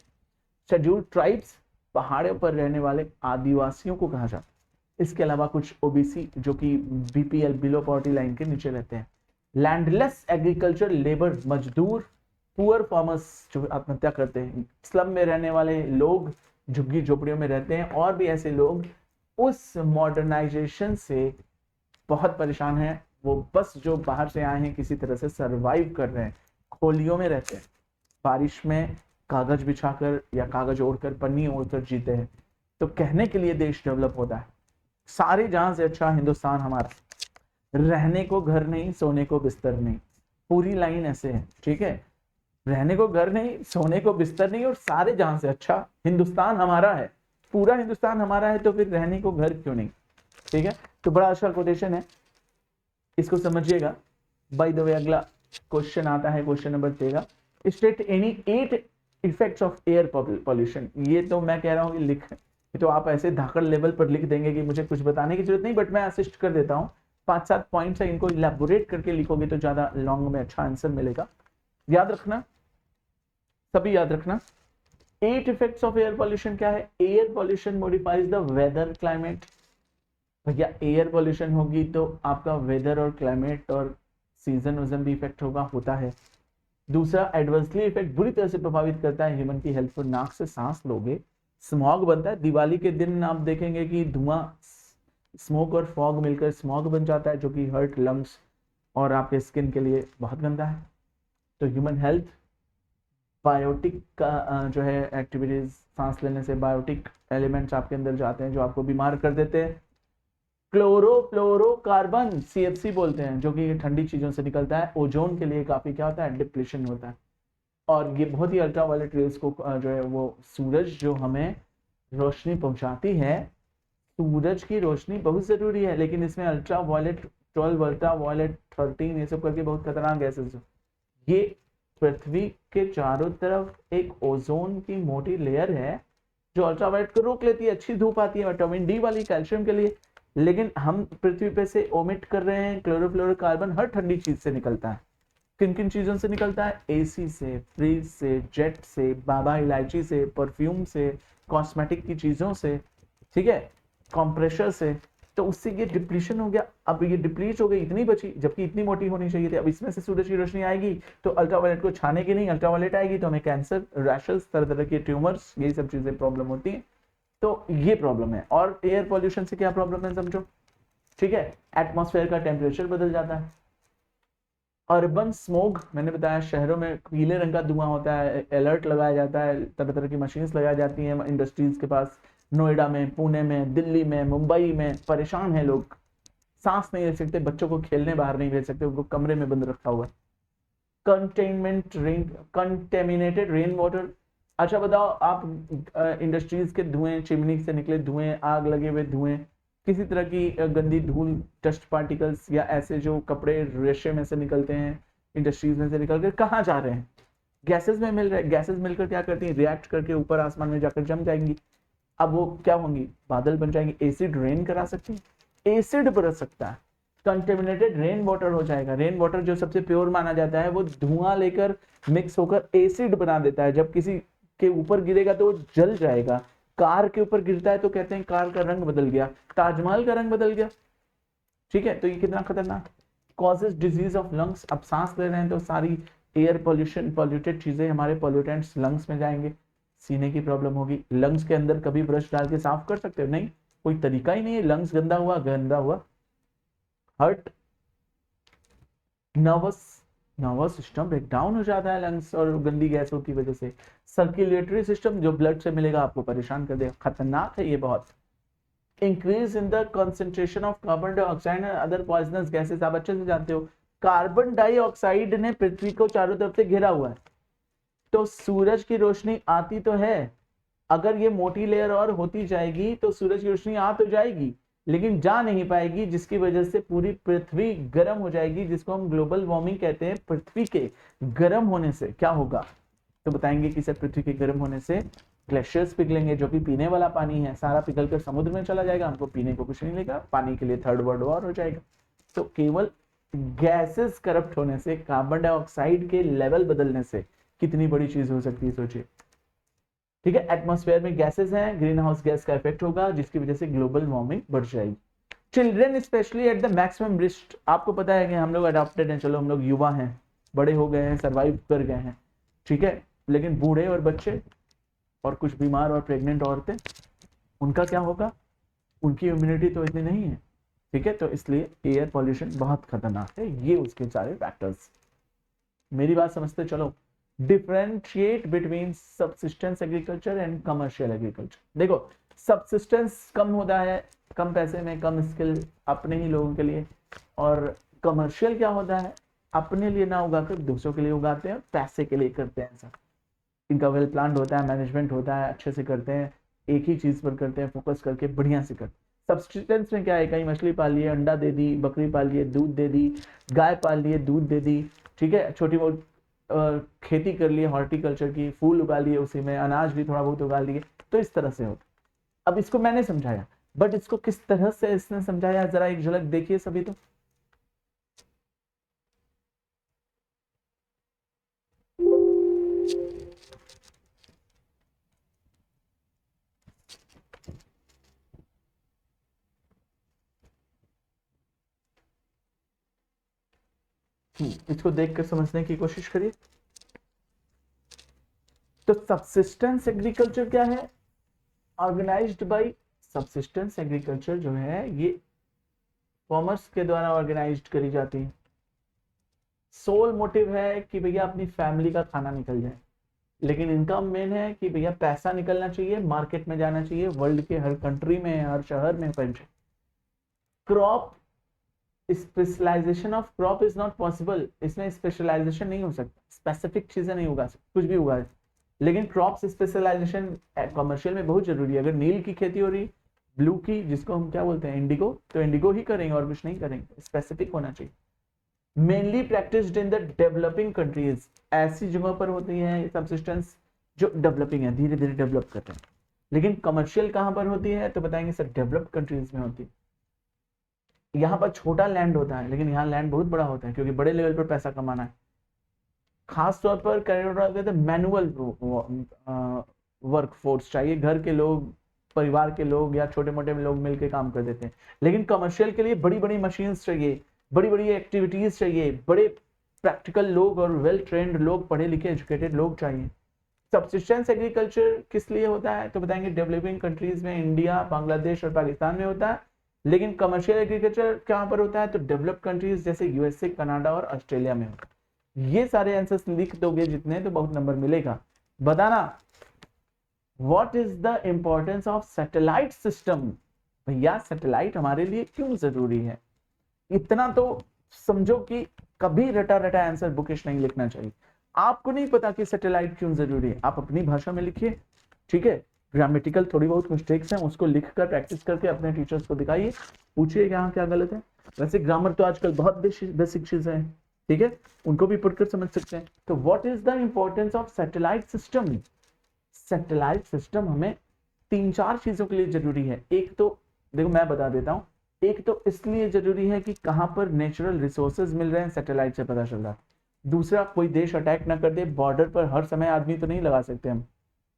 A: शेड्यूल ट्राइब्स पहाड़ों पर रहने वाले आदिवासियों को कहा जाता है। इसके अलावा कुछ ओबीसी जो कि बीपीएल बिलो पॉवर्टी लाइन के नीचे रहते हैं। लैंडलेस एग्रीकल्चर लेबर, मजदूर, पुअर फार्मर्स जो आत्महत्या करते हैं, स्लम में रहने वाले लोग, झुग्गी झोपड़ियों में रहते हैं, और भी ऐसे लोग उस मॉडर्नाइजेशन से बहुत परेशान हैं। वो बस जो बाहर से आए हैं किसी तरह से सरवाइव कर रहे हैं, खोलियों में रहते हैं, बारिश में कागज बिछाकर या कागज ओढ़कर, पन्नी ओढ़कर जीते हैं। तो कहने के लिए देश डेवलप होता है। सारे जहां से अच्छा हिंदुस्तान हमारा, रहने को घर नहीं, सोने को बिस्तर नहीं, पूरी लाइन ऐसे है, ठीक है। रहने को घर नहीं, सोने को बिस्तर नहीं, और सारे जहां से अच्छा हिंदुस्तान हमारा है, पूरा हिंदुस्तान हमारा है, तो फिर रहने को घर क्यों नहीं, ठीक है। तो बड़ा अच्छा कोटेशन है, इसको समझिएगा। बाय द वे अगला क्वेश्चन आता है, question number 13, state any 8 effects of air pollution. ये तो मैं कह रहा हूँ लिख, तो आप ऐसे धाकड़ लेवल पर लिख देंगे कि मुझे कुछ बताने की जरूरत नहीं, बट मैं असिस्ट कर देता हूँ। 5-7 पॉइंट्स है, इनको इलेबोरेट करके लिखोगे तो ज्यादा लॉन्ग में अच्छा आंसर मिलेगा। याद रखना, सभी याद रखना। 8 इफेक्ट्स ऑफ एयर पॉल्यूशन क्या है? Air pollution modifies the weather climate. भैया एयर पॉल्यूशन होगी तो आपका वेदर और क्लाइमेट और सीजन वजन भी इफेक्ट होगा, होता है। दूसरा, एडवर्सली इफेक्ट, बुरी तरह से प्रभावित करता है ह्यूमन की हेल्थ को। नाक से सांस लोगे, स्मॉग बनता है। दिवाली के दिन आप देखेंगे कि धुआं, स्मोक और फॉग मिलकर स्मॉग बन जाता है, जो कि हर्ट लंग्स और आपके स्किन के लिए बहुत गंदा है। तो ह्यूमन हेल्थ, बायोटिक का जो है एक्टिविटीज, सांस लेने से बायोटिक एलिमेंट्स आपके अंदर जाते हैं जो आपको बीमार कर देते हैं। क्लोरोफ्लोरोकार्बन, सीएफसी बोलते हैं, जो कि ठंडी चीजों से निकलता है। ओजोन के लिए काफी क्या होता है? डिप्लीशन होता है। और ये बहुत ही अल्ट्रावायलेट रेज को जो है वो सूरज जो हमें रोशनी पहुंचाती है, सूरज की रोशनी बहुत जरूरी है, लेकिन इसमें अल्ट्रावायलेट 12, अल्ट्रावायलेट 13, ये सब करके बहुत खतरनाक गैसेस। ये पृथ्वी के चारों तरफ एक ओजोन की मोटी लेयर है जो अल्ट्रावायलेट को रोक लेती है। अच्छी धूप आती है विटामिन डी वाली, कैल्शियम के लिए, लेकिन हम पृथ्वी पे से ओमिट कर रहे हैं। क्लोरोफ्लोरोकार्बन हर ठंडी चीज से निकलता है। किन किन चीजों से निकलता है? एसी से, फ्रिज से, जेट से, बाबा इलायची से, परफ्यूम से, कॉस्मेटिक की चीजों से, ठीक है, कंप्रेशर से। तो उससे ये डिप्लीशन हो गया। अब ये डिप्लीट हो गई, इतनी बची, जबकि इतनी मोटी होनी चाहिए थी। अब इसमें से सूरज की रोशनी आएगी तो अल्ट्रावायलेट को छानेगी नहीं, अल्ट्रावायलेट आएगी तो हमें कैंसर, रैशेस, तरह तरह के ट्यूमर्स, ये सब चीजें प्रॉब्लम होती है। तो ये प्रॉब्लम है। और एयर पॉल्यूशन से क्या प्रॉब्लम है समझो, ठीक है। एटमॉस्फेयर का टेम्परेचर बदल जाता है। अर्बन स्मोग, मैंने बताया शहरों में पीले रंग का धुआं होता है, अलर्ट लगाया जाता है, तरह तरह की मशीन्स लगाई जाती हैं इंडस्ट्रीज के पास। नोएडा में, पुणे में, दिल्ली में, मुंबई में परेशान है लोग, सांस नहीं ले सकते, बच्चों को खेलने बाहर नहीं भेज सकते, उनको कमरे में बंद रखा हुआ है। Contaminated rain water. अच्छा बताओ आप, इंडस्ट्रीज के धुएं, चिमनी से निकले धुएं, आग लगे हुए धुएं, किसी तरह की गंदी धूल, डस्ट पार्टिकल्स, या ऐसे जो कपड़े रेशे में से निकलते हैं, इंडस्ट्रीज में से निकल कर कहाँ जा रहे हैं? गैसेस में मिल रहे हैं। गैसेस मिलकर क्या करती हैं? रिएक्ट करके ऊपर आसमान में जाकर जम जाएंगी। अब वो क्या होंगी? बादल बन जाएंगे। एसिड रेन करा सकती है, एसिड बरस सकता है। कंटेमिनेटेड रेन वाटर हो जाएगा। रेन वाटर जो सबसे प्योर माना जाता है, वो धुआं लेकर मिक्स होकर एसिड बना देता है। जब किसी के ऊपर गिरेगा तो वो जल जाएगा। कार के ऊपर गिरता है तो कहते हैं कार का रंग बदल गया, ताजमहल का रंग बदल गया, ठीक है। तो ये कितना खतरनाक। Causes disease of lungs. अब सांस ले रहे हैं तो सारी एयर पॉल्यूशन, पॉल्यूटेड चीजें, हमारे पॉल्यूटेंट्स लंग्स में जाएंगे, सीने की प्रॉब्लम होगी। लंग्स के अंदर कभी ब्रश डाल के साफ कर सकते हो? नहीं, कोई तरीका ही नहीं है। लंग्स गंदा हुआ, गंदा हुआ। Hurt, nervous system break down हो जाता है लंग्स और गंदी गैसों की वजह से। सर्कुलेटरी सिस्टम जो ब्लड से मिलेगा आपको परेशान कर देगा, खतरनाक है ये बहुत। Increase in the concentration of carbon dioxide and other poisonous gases. आप अच्छे से जानते हो कार्बन डाइऑक्साइड ने पृथ्वी को चारों तरफ से घेरा हुआ है। तो सूरज की रोशनी आती तो है, अगर ये मोटी लेयर और होती जाएगी तो सूरज की रोशनी आ तो जाएगी, लेकिन जा नहीं पाएगी, जिसकी वजह से पूरी पृथ्वी गर्म हो जाएगी, जिसको हम ग्लोबल वार्मिंग कहते हैं। पृथ्वी के गर्म होने से क्या होगा? तो बताएंगे कि सर पृथ्वी के गर्म होने से ग्लेशियर्स पिघलेंगे, जो कि पीने वाला पानी है, सारा पिघल कर समुद्र में चला जाएगा, हमको पीने को कुछ नहीं मिलेगा, पानी के लिए थर्ड वर्ल्ड वॉर हो जाएगा। तो केवल गैसेस करप्ट होने से, कार्बन डाइऑक्साइड के लेवल बदलने से कितनी बड़ी चीज हो सकती है, सोचिए। ठीक है, एटमॉस्फेयर में गैसेस हैं, ग्रीन हाउस गैस का इफेक्ट होगा, जिसकी वजह से ग्लोबल वार्मिंग बढ़ जाएगी। Children specially at the maximum risk. आपको पता है कि हम लोग अडॉप्टेड हैं, चलो हम लोग युवा हैं, बड़े हो गए हैं, सरवाइव कर गए हैं, ठीक है, लेकिन बूढ़े और बच्चे और कुछ बीमार और प्रेग्नेंट औरतें, उनका क्या होगा? उनकी इम्यूनिटी तो इतनी नहीं है, ठीक है। तो इसलिए एयर पॉल्यूशन बहुत खतरनाक है। ये उसके सारे फैक्टर्स। मेरी बात समझते चलो। Differentiate between subsistence agriculture and commercial agriculture. देखो, सबसिस्टेंस कम होता है, कम पैसे में, कम स्किल, अपने ही लोगों के लिए। और कमर्शियल क्या होता है? अपने लिए ना उगाकर दूसरों के लिए उगाते हैं, पैसे के लिए करते हैं ऐसा। इनका वेल प्लान होता है, मैनेजमेंट होता है, अच्छे से करते हैं, एक ही चीज पर करते हैं, फोकस करके बढ़िया से करते हैं। सब्सटेंस में क्या है? कहीं मछली पाल ली है, अंडा दे दी, बकरी पाल ली है, दूध दे दी, गाय पाल ली है, दूध दे दी, ठीक है, छोटी बहुत खेती कर ली है हॉर्टिकल्चर की, फूल उगा लिए, उसी में अनाज भी थोड़ा बहुत उगा लिए, तो इस तरह से होता। अब इसको मैंने समझाया, बट इसको किस तरह से इसने समझाया, जरा एक झलक देखिए सभी। तो इसको देखकर समझने की कोशिश करिए। तो सबसिस्टेंस एग्रीकल्चर क्या है? ऑर्गेनाइज्ड बाय, सबसिस्टेंस एग्रीकल्चर जो है ये कॉमर्स के द्वारा ऑर्गेनाइज्ड करी जाती है। सोल मोटिव है कि भैया अपनी फैमिली का खाना निकल जाए, लेकिन इनकम मेन है कि भैया पैसा निकलना चाहिए, मार्केट में जाना चाहिए, वर्ल्ड के हर कंट्री में, हर शहर में पहुंचे। Crop specialisation of crop is not possible. इसमें स्पेशलाइजेशन नहीं हो सकता, स्पेसिफिक चीजें नहीं उगा सकते, कुछ भी उगाए। लेकिन क्रॉप स्पेशलाइजेशन कमर्शियल में बहुत जरूरी है। अगर नील की खेती हो रही, ब्लू की, जिसको हम क्या बोलते हैं, इंडिगो, तो इंडिगो ही करेंगे और कुछ नहीं करेंगे, स्पेसिफिक होना चाहिए। Mainly practised in the developing countries. ऐसी जगहों पर होती है सबसिस्टेंस जो डेवलपिंग है, धीरे धीरे डेवलप करते हैं। लेकिन कमर्शियल कहां पर होती है? तो बताएंगे सर, डेवलप्ड कंट्रीज में होती है। यहाँ पर छोटा लैंड होता है, लेकिन यहाँ लैंड बहुत बड़ा होता है, क्योंकि बड़े लेवल पर पैसा कमाना है। खास तौर पर मैनुअल वर्क फोर्स चाहिए, घर के लोग, परिवार के लोग या छोटे मोटे लोग मिलकर काम कर देते हैं। लेकिन कमर्शियल के लिए बड़ी बड़ी मशीन्स चाहिए, बड़ी बड़ी एक्टिविटीज चाहिए, बड़े प्रैक्टिकल लोग और वेल ट्रेंड लोग, पढ़े लिखे एजुकेटेड लोग चाहिए। सबसिस्टेंस एग्रीकल्चर किस लिए होता है? तो बताएंगे डेवलपिंग कंट्रीज में, इंडिया, बांग्लादेश और पाकिस्तान में होता है। लेकिन कमर्शियल एग्रीकल्चर कहां पर होता है? तो डेवलप्ड कंट्रीज जैसे यूएसए, कनाडा और ऑस्ट्रेलिया में होता है। ये सारे आंसर्स लिख दोगे जितने, तो बहुत नंबर मिलेगा। बताना, what is the importance of satellite system? भैया सैटेलाइट हमारे लिए क्यों जरूरी है? इतना तो समझो कि कभी रटा रटा आंसर बुकिश नहीं लिखना चाहिए। आपको नहीं पता कि सैटेलाइट क्यों जरूरी है, आप अपनी भाषा में लिखिए, ठीक है। ग्रामेटिकल थोड़ी बहुत मिस्टेक्स हैं, उसको लिखकर प्रैक्टिस करके अपने टीचर्स को दिखाइए, पूछिए यहाँ क्या गलत है। वैसे ग्रामर तो आजकल बहुत बेसिक चीजें हैं, ठीक है, उनको भी पढ़कर समझ सकते हैं। तो what is the importance of satellite system? Satellite system हमें 3-4 चीजों के लिए जरूरी है। एक तो देखो मैं बता देता हूं, एक तो इसलिए जरूरी है कि कहां पर नेचुरल रिसोर्सेज मिल रहे हैं, सैटेलाइट से पता चल रहा है। दूसरा, कोई देश अटैक ना कर दे, बॉर्डर पर हर समय आदमी तो नहीं लगा सकते हम,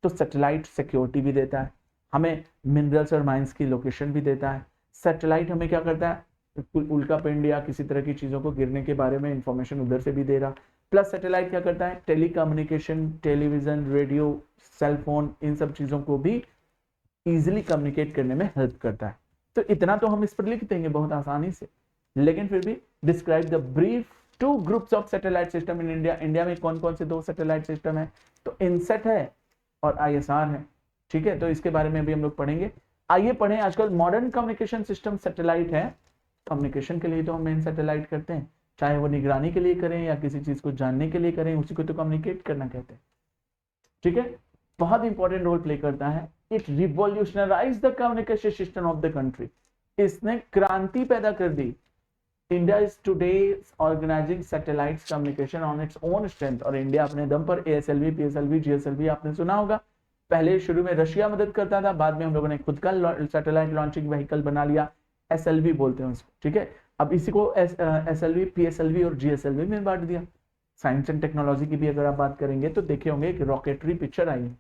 A: तो सैटेलाइट सिक्योरिटी भी देता है हमें, मिनरल्स और माइंस की लोकेशन भी देता है। सैटेलाइट हमें क्या करता है? उल्का पिंड या किसी तरह की चीजों को गिरने के बारे में इंफॉर्मेशन उधर से भी दे रहा। प्लस सैटेलाइट क्या करता है? Telecommunication, television, radio, cell phone, इन सब चीजों को भी इजिली कम्युनिकेट करने में हेल्प करता है। तो इतना तो हम इस पर लिख देंगे बहुत आसानी से। लेकिन फिर भी describe the brief 2 groups of satellite system in India. India में कौन कौन से 2 सैटेलाइट सिस्टम है? तो इनसेट है और आईएसआर है, ठीक है। तो इसके बारे में भी हम लोग पढ़ेंगे। आइए पढ़ें, आजकल मॉडर्न कम्युनिकेशन सिस्टम सैटेलाइट है। कम्युनिकेशन के लिए तो हम मेन सैटेलाइट करते हैं, चाहे वो निगरानी के लिए करें या किसी चीज को जानने के लिए करें, उसी को तो कम्युनिकेट करना कहते हैं, ठीक है। बहुत इंपॉर्टेंट रोल प्ले करता है। It revolutionise the communication system of the country. इसने क्रांति पैदा कर दी। India is today organising satellite communication on its own strength. और इंडिया अपने दम पर एएसएलवी, पीएसएलवी, जीएसएलवी आपने सुना होगा। पहले शुरू में रशिया मदद करता था, बाद में हम लोगों ने खुद का सैटेलाइट लॉन्चिंग व्हीकल बना लिया, एसएलवी बोलते हैं उसको, ठीक है। अब इसी को SLV, PSLV और GSLV में बांट दिया। साइंस एंड टेक्नोलॉजी की भी अगर आप बात करेंगे तो देखे होंगे कि रॉकेटरी पिक्चर आई है,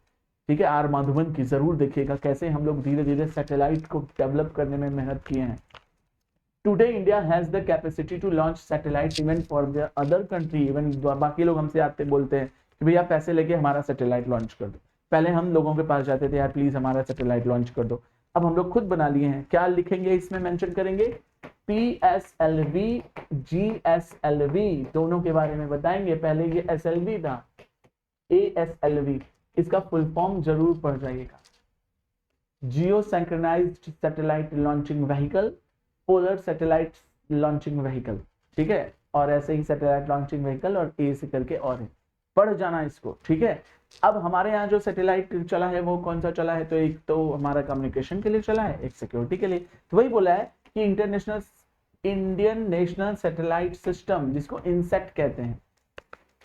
A: ठीक है, आर माधवन की, जरूर देखिएगा कैसे हम लोग धीरे धीरे सैटेलाइट को डेवलप करने में मेहनत किए हैं। Today India has the capacity to launch satellite even for the other country. Even बाकी लोग हमसे आते बोलते हैं कि भैया पैसे लेके हमारा सैटेलाइट लॉन्च कर दो। पहले हम लोगों के पास जाते थे, यार प्लीज हमारा सैटेलाइट लॉन्च कर दो। अब हम लोग खुद बना लिए हैं। क्या लिखेंगे इसमें, मेंशन करेंगे PSLV GSLV, दोनों के बारे में बताएंगे। पहले ये SLV था, ASLV, इसका फुल फॉर्म जरूर पढ़ जाइएगा। Geo synchronised satellite launching vehicle, polar satellite launching vehicle, ठीक है, और ऐसे ही सैटेलाइट लॉन्चिंग व्हीकल और ए से करके और है, पढ़ जाना इसको, ठीक है। अब हमारे यहाँ जो सैटेलाइट चला है वो कौन सा चला है, तो एक तो हमारा कम्युनिकेशन के लिए चला है, एक सिक्योरिटी के लिए। तो वही बोला है कि इंडियन नेशनल सैटेलाइट सिस्टम, जिसको इनसेट कहते हैं,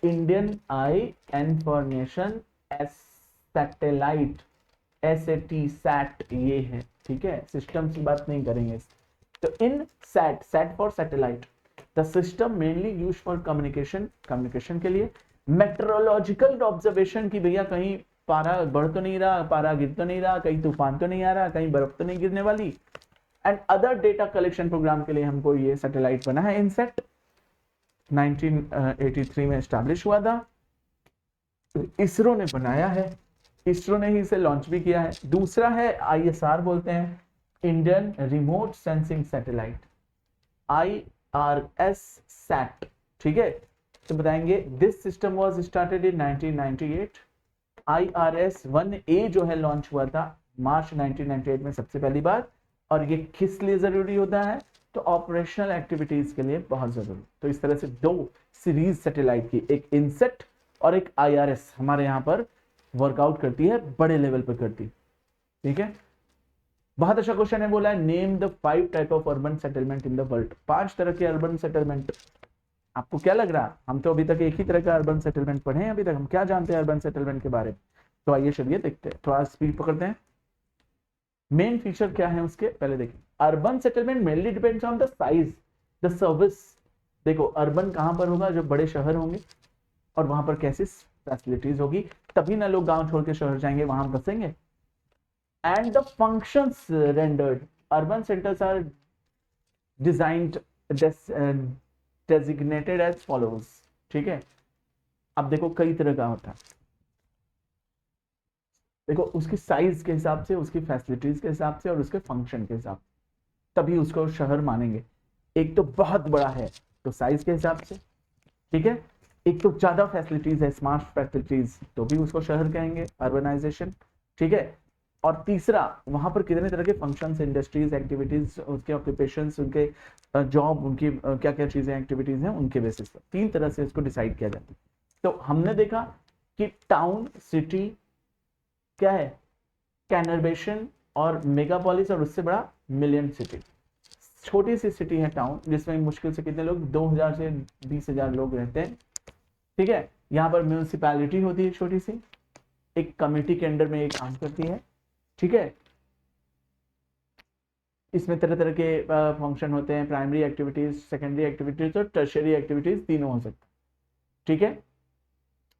A: Indian IN for nation, S satellite, SAT ये है, ठीक है, सिस्टम की बात नहीं करेंगे। तो INSAT for satellite, the system mainly use for communication के लिए, मेट्रोलॉजिकल ऑब्जर्वेशन की भैया कहीं पारा बढ़ तो नहीं रहा, पारा गिर तो नहीं रहा, कहीं तूफान तो नहीं आ रहा, कहीं बर्फ तो नहीं गिरने वाली, and other data collection programme के लिए हमको ये सैटेलाइट बना है। इनसेट 1983 में एस्टैब्लिश हुआ था, इसरो ने बनाया है, इसरो ने ही इसे लॉन्च भी किया है। दूसरा है ISR बोलते हैं, Indian remote sensing satellite, IRS sat, ठीक है। तो बताएंगे this system was started in 1998, IRS 1A जो है लॉन्च हुआ था मार्च 1998 में सबसे पहली बार। और ये किस लिए जरूरी होता है, तो ऑपरेशनल एक्टिविटीज के लिए बहुत जरूरी। तो इस तरह से दो सीरीज सैटेलाइट की, एक इनसेट और एक IRS हमारे यहाँ पर वर्कआउट करती है, बड़े लेवल पर करती है, ठीक है। बहुत अच्छा क्वेश्चन है, बोला है name the 5 type of urban settlement in the world. 5 तरह के अर्बन सेटलमेंट। आपको क्या लग रहा है, हम तो अभी तक एक ही तरह का अर्बन सेटलमेंट पढ़े हैं, अभी तक हम क्या जानते हैं अर्बन सेटलमेंट के बारे में। तो आइए चलिए देखते हैं, थोड़ा स्पीड पकड़ते हैं। मेन फीचर क्या है उसके, पहले देखिए। Urban settlement mainly depends on the size, the service. देखो अर्बन कहां पर होगा, जो बड़े शहर होंगे और वहां पर कैसी फैसिलिटीज होगी, तभी ना लोग गांव छोड़ के शहर जाएंगे, वहां बसेंगे। And the functions rendered, urban centres are designed designated as follows, ठीक है। अब देखो कई तरह का होता है, देखो उसकी साइज के हिसाब से, उसकी फैसिलिटीज के हिसाब से और उसके फंक्शन के हिसाब से, तभी उसको शहर मानेंगे। एक तो बहुत बड़ा है तो साइज के हिसाब से, ठीक है। एक तो ज्यादा फैसिलिटीज है, स्मार्ट फैसिलिटीज, तो भी उसको शहर कहेंगे, अर्बनाइजेशन, ठीक है। और तीसरा, वहां पर कितने तरह के फंक्शंस, इंडस्ट्रीज, एक्टिविटीज, उसके ऑक्यूपेशंस, उनके जॉब, उनकी क्या क्या चीजें, एक्टिविटीज हैं, उनके बेसिस पर 3 तरह से इसको डिसाइड किया जाता है। तो हमने देखा कि टाउन, सिटी क्या है, कैनरबेशन और मेगापोलिस, और उससे बड़ा मिलियन सिटी। छोटी सी सिटी है टाउन, जिसमें मुश्किल से कितने लोग, 2000 से 20,000 लोग रहते हैं, ठीक है। यहाँ पर म्यूनिसिपैलिटी होती है छोटी सी, एक कमेटी के अंडर में एक काम करती है, ठीक है। इसमें तरह तरह के फंक्शन होते हैं, प्राइमरी एक्टिविटीज, सेकेंडरी एक्टिविटीज और टर्शियरी एक्टिविटीज, तीनों हो सकते हैं, ठीक है।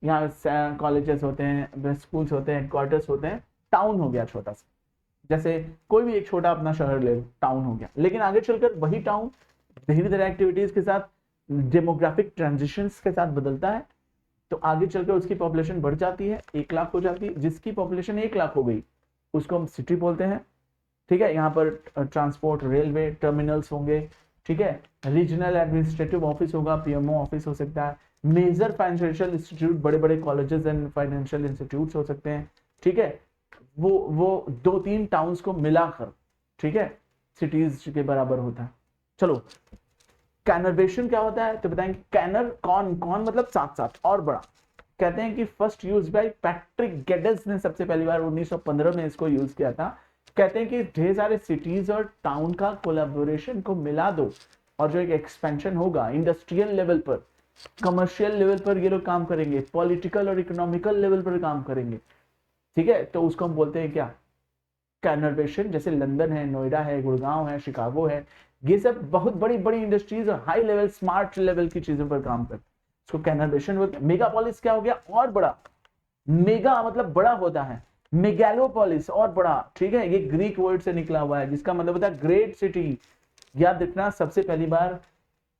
A: यहाँ कॉलेजेस होते हैं, स्कूल्स होते हैं, हेडक्वार्टर्स होते हैं। टाउन हो गया छोटा सा, जैसे कोई भी एक छोटा अपना शहर ले लो, टाउन हो गया। लेकिन आगे चलकर वही टाउन धीरे धीरे एक्टिविटीज के साथ, डेमोग्राफिक ट्रांजिशंस के साथ बदलता है, तो आगे चलकर उसकी पॉपुलेशन बढ़ जाती है, 1 लाख हो जाती है। जिसकी पॉपुलेशन 1 लाख हो गई उसको हम सिटी बोलते हैं, ठीक है। यहाँ पर ट्रांसपोर्ट, रेलवे, टर्मिनल्स होंगे, ठीक है। रीजनल एडमिनिस्ट्रेटिव ऑफिस होगा, PMO ऑफिस हो सकता है। मेजर फाइनेंशियल इंस्टीट्यूट, बड़े बड़े कॉलेजेस एंड फाइनेंशियल इंस्टीट्यूट्स हो सकते हैं, ठीक है। वो 2-3 टाउन्स को मिलाकर, ठीक है, सिटीज के बराबर होता है। चलो, कैनरवेशन क्या होता है, तो बताएंगे। कैनर कौन मतलब साथ साथ और बड़ा। कहते हैं कि first use by Patrick Geddes ने सबसे पहली बार 1915 में इसको यूज किया था। कहते हैं कि ढेर सारे सिटीज और टाउन का कोलैबोरेशन को मिला दो, और जो एक एक्सपेंशन होगा इंडस्ट्रियल लेवल पर, कमर्शियल लेवल पर ये लोग काम करेंगे, पॉलिटिकल और इकोनॉमिकल लेवल पर काम करेंगे, ठीक है। तो उसको हम बोलते हैं क्या, कन्वर्सेशन, जैसे लंदन है, नोएडा है, गुड़गांव है, शिकागो है, ये सब बहुत बड़ी बड़ी इंडस्ट्रीज और हाई लेवल स्मार्ट लेवल की चीजों पर काम करते हैं, इसको कन्वर्सेशन बोलते हैं। मेगापोलिस क्या हो गया? और बड़ा। मेगा मतलब बड़ा होता है, मेगालोपोलिस और बड़ा, ठीक है, ये ग्रीक वर्ड से निकला हुआ है जिसका मतलब होता है ग्रेट सिटी। याद रखना, सबसे पहली बार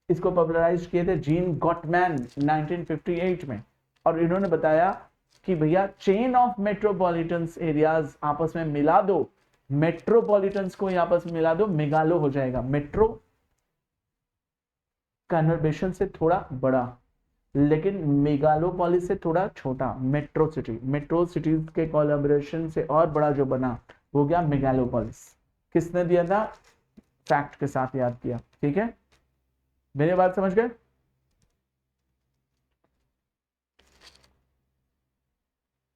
A: इसको पॉपुलराइज किए थे जीन गॉटमैन 1958 में, और इन्होंने बताया कि भैया चेन ऑफ मेट्रोपॉलिटन एरियाज आपस में मिला दो, मेट्रोपॉलिटन्स को आपस में मिला दो, मेगालो हो जाएगा। मेट्रो कन्वर्सेशन से थोड़ा बड़ा, लेकिन मेगालोपोलिस से थोड़ा छोटा, मेट्रो सिटी। मेट्रो सिटीज के कोलैबोरेशन से और बड़ा जो बना हो गया मेगालोपोलिस। किसने दिया था? फैक्ट के साथ याद किया, ठीक है, मेरी बात समझ गए?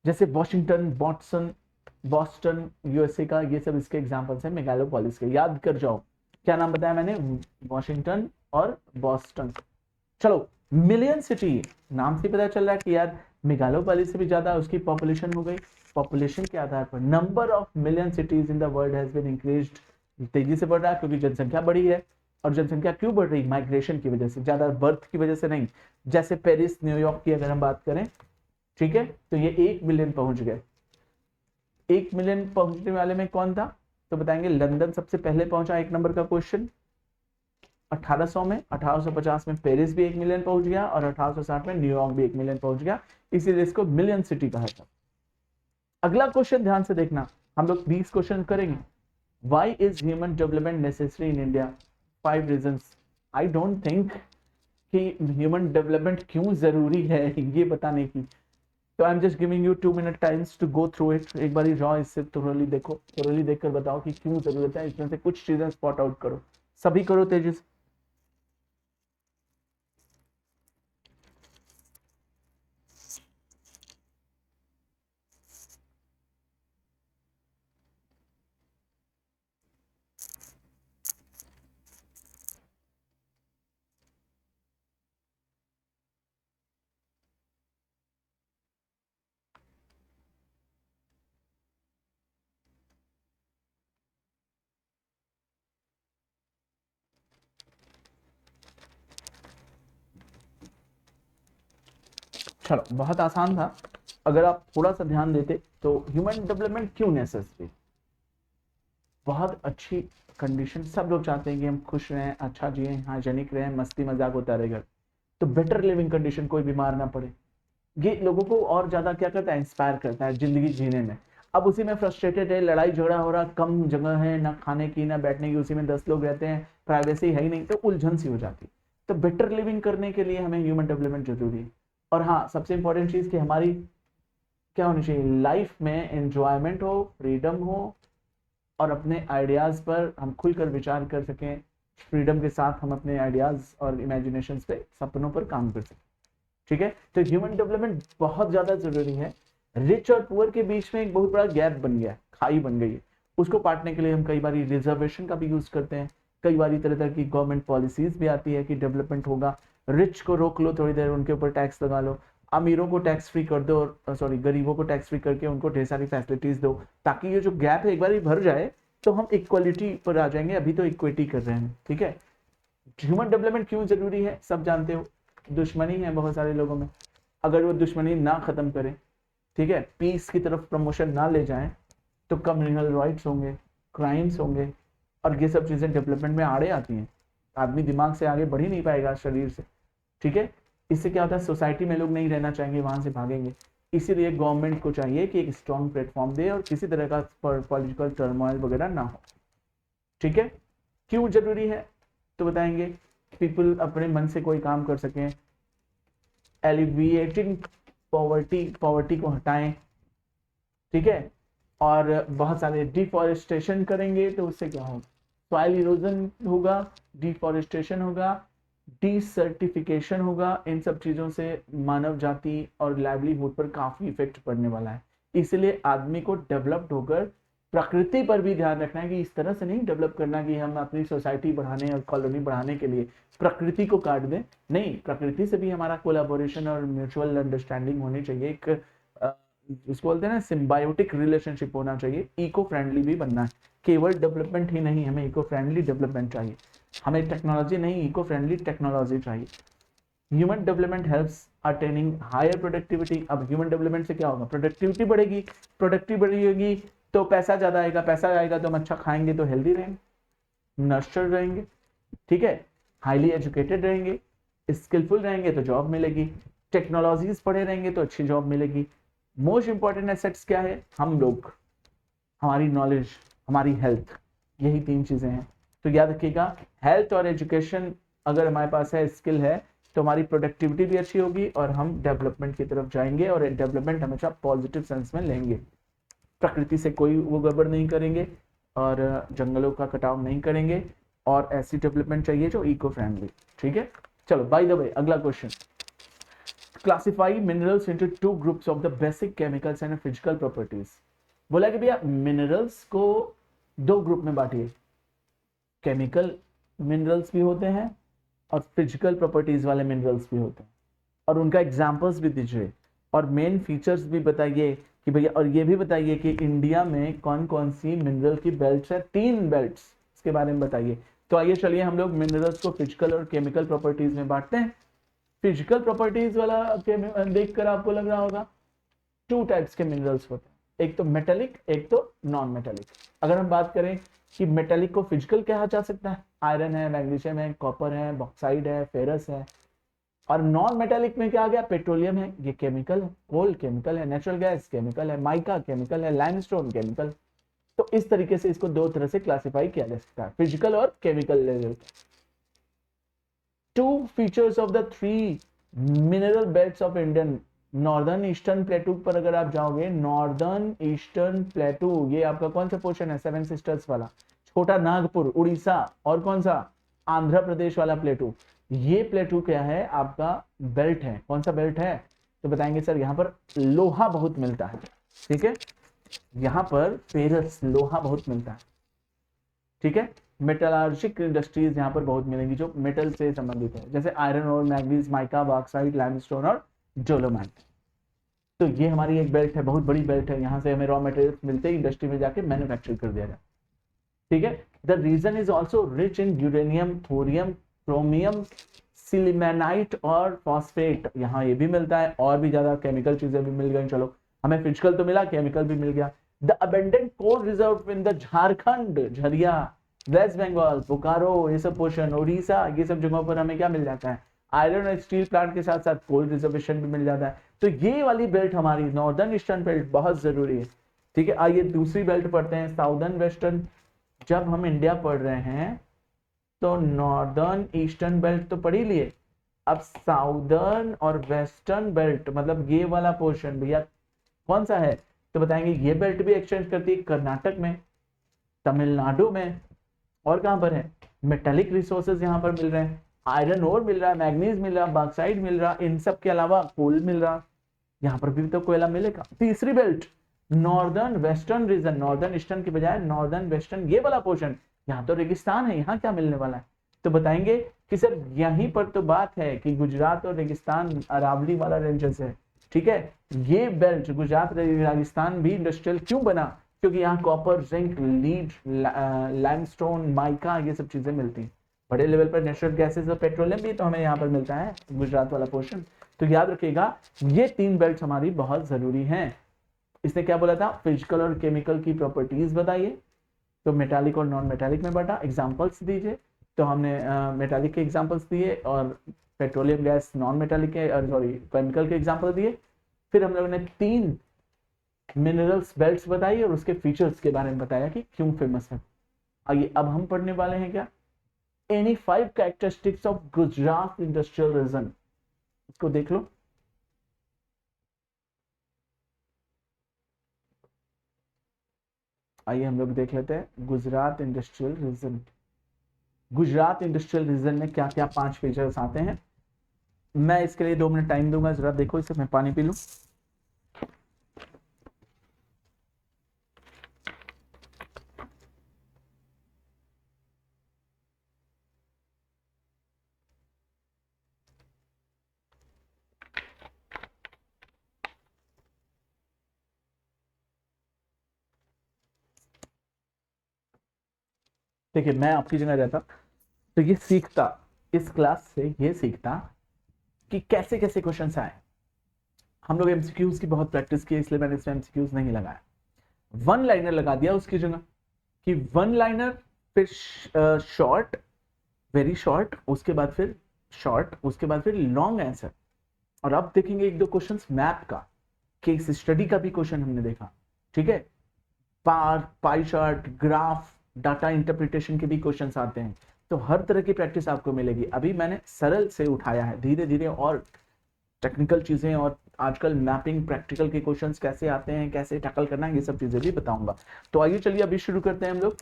A: जैसे वॉशिंगटन, बॉस्टन यूएसए का, ये सब इसके एग्जांपल्स हैं मेगालोपोलिस के, याद कर जाओ। क्या नाम बताया मैंने? वॉशिंगटन और बॉस्टन। चलो, मिलियन सिटी, नाम से पता चल रहा है कि यार मेगालोपोलिस से भी ज्यादा उसकी पॉपुलेशन हो गई। पॉपुलेशन के आधार पर number of million cities in the world has been increased, तेजी से बढ़ रहा है क्योंकि जनसंख्या बढ़ी है। और जनसंख्या क्यों बढ़ रही? माइग्रेशन की वजह से, ज्यादा बर्थ की वजह से नहीं। जैसे पेरिस, न्यूयॉर्क की अगर हम बात करें, ठीक है, तो ये 1 मिलियन पहुंच गए। 1 मिलियन पहुंचने वाले में कौन था? तो बताएंगे लंदन सबसे पहले पहुंचा, 1 नंबर का क्वेश्चन 1800 में। 1850 में पेरिस भी 1 मिलियन पहुंच गया, और 1860 में न्यूयॉर्क भी 1 मिलियन पहुंच गया, इसीलिए इसको मिलियन सिटी कहा था। अगला क्वेश्चन ध्यान से देखना, हम लोग 20 क्वेश्चन करेंगे। Why is human development necessary in India? 5 reasons. I don't think कि ह्यूमन डेवलपमेंट क्यों जरूरी है ये बताने की, तो I am just giving you 2 minute times to go through it. एक बार जाओ, इससे थोड़ी देखो, थोड़ी देखकर बताओ कि क्यों जरूरत है, इसमें से कुछ चीजें स्पॉट आउट करो, सभी करो तेजी से। चलो, बहुत आसान था, अगर आप थोड़ा सा ध्यान देते तो ह्यूमन डेवलपमेंट क्यों नेसेसरी? बहुत अच्छी कंडीशन, सब लोग चाहते हैं कि हम खुश रहें, अच्छा जिए, हाइजेनिक रहें, मस्ती मजाक होता रहेगा, तो बेटर लिविंग कंडीशन, कोई बीमार ना पड़े, ये लोगों को और ज्यादा क्या करता है? इंस्पायर करता है जिंदगी जीने में। अब उसी में फ्रस्ट्रेटेड है, लड़ाई झगड़ा हो रहा, कम जगह है, ना खाने की ना बैठने की, उसी में 10 लोग रहते हैं, प्राइवेसी है ही नहीं, तो उलझन सी हो जाती। तो बेटर लिविंग करने के लिए हमें ह्यूमन डेवलपमेंट जरूरी है। और हाँ, सबसे इंपॉर्टेंट चीज कि हमारी क्या होनी चाहिए? लाइफ में एंजॉयमेंट हो, फ्रीडम हो, और अपने आइडियाज पर हम खुलकर विचार कर सकें, फ्रीडम के साथ हम अपने आइडियाज और इमेजिनेशन पे, सपनों पर काम कर सकें, ठीक है। तो ह्यूमन डेवलपमेंट बहुत ज्यादा जरूरी है। रिच और पुअर के बीच में एक बहुत बड़ा गैप बन गया, खाई बन गई है, उसको पाटने के लिए हम कई बार रिजर्वेशन का भी यूज करते हैं, कई बार तरह तरह की गवर्नमेंट पॉलिसीज भी आती है कि डेवलपमेंट होगा, रिच को रोक लो थोड़ी देर, उनके ऊपर टैक्स लगा लो, अमीरों को टैक्स फ्री कर दो, और सॉरी गरीबों को टैक्स फ्री करके उनको ढेर सारी फैसिलिटीज दो, ताकि ये जो गैप है एक बार ही भर जाए, तो हम इक्वलिटी पर आ जाएंगे। अभी तो इक्विटी कर रहे हैं, ठीक है। ह्यूमन डेवलपमेंट क्यों जरूरी है? सब जानते हो, दुश्मनी है बहुत सारे लोगों में, अगर वो दुश्मनी ना खत्म करें, ठीक है, पीस की तरफ प्रमोशन ना ले जाएं, तो कम्युनल राइट्स होंगे, क्राइम्स होंगे, और ये सब चीजें डेवलपमेंट में आड़े आती हैं। आदमी दिमाग से आगे बढ़ ही नहीं पाएगा, शरीर से, ठीक है। इससे क्या होता है? सोसाइटी में लोग नहीं रहना चाहेंगे, वहां से भागेंगे। इसीलिए गवर्नमेंट को चाहिए कि एक स्ट्रॉन्ग प्लेटफॉर्म दे और किसी तरह का पॉलिटिकल टर्मोइल वगैरह ना हो, ठीक है। क्यों जरूरी है तो बताएंगे, पीपल अपने मन से कोई काम कर सकें, एलिविएटिंग पॉवर्टी, पॉवर्टी को हटाएं, ठीक है, और बहुत सारे डिफॉरेस्टेशन करेंगे तो उससे क्या होगा? सॉइल इरोजन होगा, डिफॉरेस्टेशन होगा, डिसर्टिफिकेशन होगा, इन सब चीजों से मानव जाति और लाइवलीहुड पर काफी इफेक्ट पड़ने वाला है। इसलिए आदमी को डेवलप्ड होकर प्रकृति पर भी ध्यान रखना है, कि इस तरह से नहीं डेवलप करना कि हम अपनी सोसाइटी बढ़ाने और कॉलोनी बढ़ाने के लिए प्रकृति को काट दें। नहीं, प्रकृति से भी हमारा कोलैबोरेशन और म्यूचुअल अंडरस्टैंडिंग होनी चाहिए, एक इसको बोलते हैं ना सिम्बायोटिक रिलेशनशिप होना चाहिए, इको फ्रेंडली भी बनना है। केवल डेवलपमेंट ही नहीं, हमें इको फ्रेंडली डेवलपमेंट चाहिए, हमें टेक्नोलॉजी नहीं, इको फ्रेंडली टेक्नोलॉजी चाहिए। Human development helps attaining higher productivity. अब ह्यूमन डेवलपमेंट से क्या होगा, प्रोडक्टिविटी बढ़ेगी, प्रोडक्टिविटी बढ़ेगी तो पैसा ज्यादा आएगा, पैसा आएगा तो हम अच्छा खाएंगे तो हेल्दी रहेंगे, नर्चर रहेंगे, ठीक है, हाईली एजुकेटेड रहेंगे, स्किलफुल रहेंगे तो जॉब मिलेगी, टेक्नोलॉजीज पढ़े रहेंगे तो अच्छी जॉब मिलेगी। मोस्ट इंपॉर्टेंट एसेट्स क्या है, हम लोग, हमारी नॉलेज, हमारी हेल्थ, यही 3 चीजें हैं। तो याद रखिएगा, हेल्थ और एजुकेशन अगर हमारे पास है, स्किल है, तो हमारी प्रोडक्टिविटी भी अच्छी होगी और हम डेवलपमेंट की तरफ जाएंगे, और डेवलपमेंट हमेशा पॉजिटिव सेंस में लेंगे। प्रकृति से कोई वो गड़बड़ नहीं करेंगे और जंगलों का कटाव नहीं करेंगे, और ऐसी डेवलपमेंट चाहिए जो इको फ्रेंडली, ठीक है। चलो बाय द वे, अगला question, classify minerals into 2 groups of the basic chemicals and physical properties. बोला कि भैया मिनरल्स को 2 ग्रुप में बांटिए, केमिकल मिनरल्स भी होते हैं और फिजिकल प्रॉपर्टीज वाले मिनरल्स भी होते हैं, और उनका एग्जांपल्स भी दीजिए, और मेन फीचर्स भी बताइए कि भैया, और ये भी बताइए कि इंडिया में कौन कौन सी मिनरल की बेल्ट्स है, 3 बेल्ट्स, इसके बारे में बताइए। तो आइए चलिए हम लोग मिनरल्स को फिजिकल और केमिकल प्रॉपर्टीज में बांटते हैं। फिजिकल प्रॉपर्टीज वाला देखकर आपको लग रहा होगा 2 टाइप्स के मिनरल्स होते हैं, एक तो मेटेलिक, एक तो नॉन मेटेलिक। अगर हम बात करें कि मेटेलिक को फिजिकल कहा जा सकता है, आयरन है, मैग्नीशियम है, कॉपर है, बॉक्साइड है, फेरस है। और नॉन मेटेलिक में क्या आ गया, पेट्रोलियम है, ये केमिकल है, कोल केमिकल है, नेचुरल गैस केमिकल है, माइका केमिकल है, लाइमस्टोन केमिकल। तो इस तरीके से इसको 2 तरह से क्लासिफाई किया जा सकता है, फिजिकल और chemical level. 2 features of the 3 mineral belts of Indian northern eastern प्लेटू पर अगर आप जाओगे, नॉर्दर्न ईस्टर्न प्लेटू, ये आपका कौन सा पोर्शन है, 7 सिस्टर्स वाला, छोटा नागपुर उड़ीसा, और कौन सा, आंध्र प्रदेश वाला प्लेटू। ये प्लेटू क्या है, आपका बेल्ट है, कौन सा बेल्ट है, तो बताएंगे सर यहाँ पर लोहा बहुत मिलता है, ठीक है, यहाँ पर फेरस लोहा बहुत मिलता है, ठीक है। मेटलर्जिक इंडस्ट्रीज यहाँ पर बहुत मिलेंगी जो मेटल से संबंधित है, जैसे आयरन और मैग्नीज, माइका, बॉक्साइट, लाइमस्टोन और डोलोमाइट। तो ये हमारी एक बेल्ट है, बहुत बड़ी बेल्ट है, यहाँ से हमें रॉ मटेरियल मिलते हैं, इंडस्ट्री में जाके मैन्युफैक्चर कर दिया जाए, ठीक है। The region is also rich in uranium, thorium, chromium, sillimanite और फॉस्फेट, यहाँ ये भी मिलता है, और भी ज्यादा केमिकल चीजें भी मिल गई। चलो, हमें फिजिकल तो मिला, केमिकल भी मिल गया। The abundant coal reserve in the Jharkhand, Jharia, West Bengal, Bokaro, ये सब पोर्शन, उड़ीसा, ये सब जगहों पर हमें क्या मिल जाता है, आयरन और स्टील प्लांट के साथ साथ कोल रिजर्वेशन भी मिल जाता है। तो ये वाली बेल्ट हमारी नॉर्दर्न ईस्टर्न बेल्ट बहुत जरूरी है, ठीक है। आइए दूसरी बेल्ट पढ़ते हैं, साउदर्न वेस्टर्न। जब हम इंडिया पढ़ रहे हैं तो नॉर्दर्न ईस्टर्न बेल्ट तो पढ़ ही लिए, अब साउदर्न और वेस्टर्न बेल्ट, मतलब ये वाला पोर्शन भैया कौन सा है, तो बताएंगे ये बेल्ट भी एक्सचेंज करती है कर्नाटक में, तमिलनाडु में, और कहां पर है, मेटेलिक रिसोर्सेज यहां पर मिल रहे हैं, आयरन ओर मिल रहा है, मैग्नीज मिल रहा है, बॉक्साइट मिल रहा है, इन सब के अलावा कोल मिल रहा, यहाँ पर भी तो कोयला मिलेगा। तीसरी belt northern western region, northern eastern की बजाय नॉर्दर्न वेस्टर्न, ये वाला पोर्शन, यहाँ तो रेगिस्तान है, यहाँ क्या मिलने वाला है, तो बताएंगे कि सर यहीं पर तो बात है कि गुजरात और रेगिस्तान अरावली वाला रेंजेस है, ठीक है। ये बेल्ट गुजरात राजस्थान भी इंडस्ट्रियल क्यों बना, क्योंकि यहाँ copper, zinc, lead, limestone, mica, ये सब चीजें मिलती हैं। बड़े लेवल पर नेचुरल गैसेस और पेट्रोलियम भी तो हमें यहाँ पर मिलता है, गुजरात वाला पोर्शन। तो याद रखिएगा ये 3 बेल्ट हमारी बहुत जरूरी हैं। इसने क्या बोला था, फिजिकल और केमिकल की प्रॉपर्टीज बताइए, तो मेटालिक और नॉन मेटालिक में बांटा, एग्जांपल्स दीजिए, तो हमने मेटालिक के एग्जांपल्स दिए, और पेट्रोलियम गैस नॉन मेटालिक के, सॉरी केमिकल के एग्जांपल दिए। फिर हम लोगों ने 3 मिनरल्स बेल्ट्स बताई और उसके फीचर्स के बारे में बताया कि क्यों फेमस है। आइए अब हम पढ़ने वाले हैं क्या, any 5 characteristics of Gujarat industrial region, इसको देख लो। आइए हम लोग देख लेते हैं Gujarat industrial region. Gujarat industrial region में क्या क्या 5 फीचर्स आते हैं, मैं इसके लिए 2 मिनट टाइम दूंगा, जरा देखो इसे, मैं पानी पी लूं। देखिए मैं आपकी जगह रहता तो ये सीखता, इस क्लास से ये सीखता कि कैसे कैसे क्वेश्चन आए। हम लोग एमसीक्यूज की बहुत प्रैक्टिस की, इसलिए मैंने इसमें एमसीक्यूज नहीं लगाया, वन लाइनर लगा दिया उसकी जगह, कि वन लाइनर फिर शॉर्ट, वेरी शॉर्ट, उसके बाद फिर शॉर्ट, उसके बाद फिर लॉन्ग आंसर। और अब देखेंगे एक दो क्वेश्चंस मैप का, केस स्टडी का भी क्वेश्चन हमने देखा, ठीक है, पार, pie chart, graph, data interpretation के भी क्वेश्चंस आते हैं। तो हर तरह की प्रैक्टिस आपको मिलेगी। अभी मैंने सरल से उठाया है, धीरे धीरे और टेक्निकल चीजें और आजकल मैपिंग प्रैक्टिकल के क्वेश्चंस कैसे आते हैं, कैसे टैकल करना है, ये सब चीजें भी बताऊंगा। तो आइए चलिए अभी शुरू करते हैं हम लोग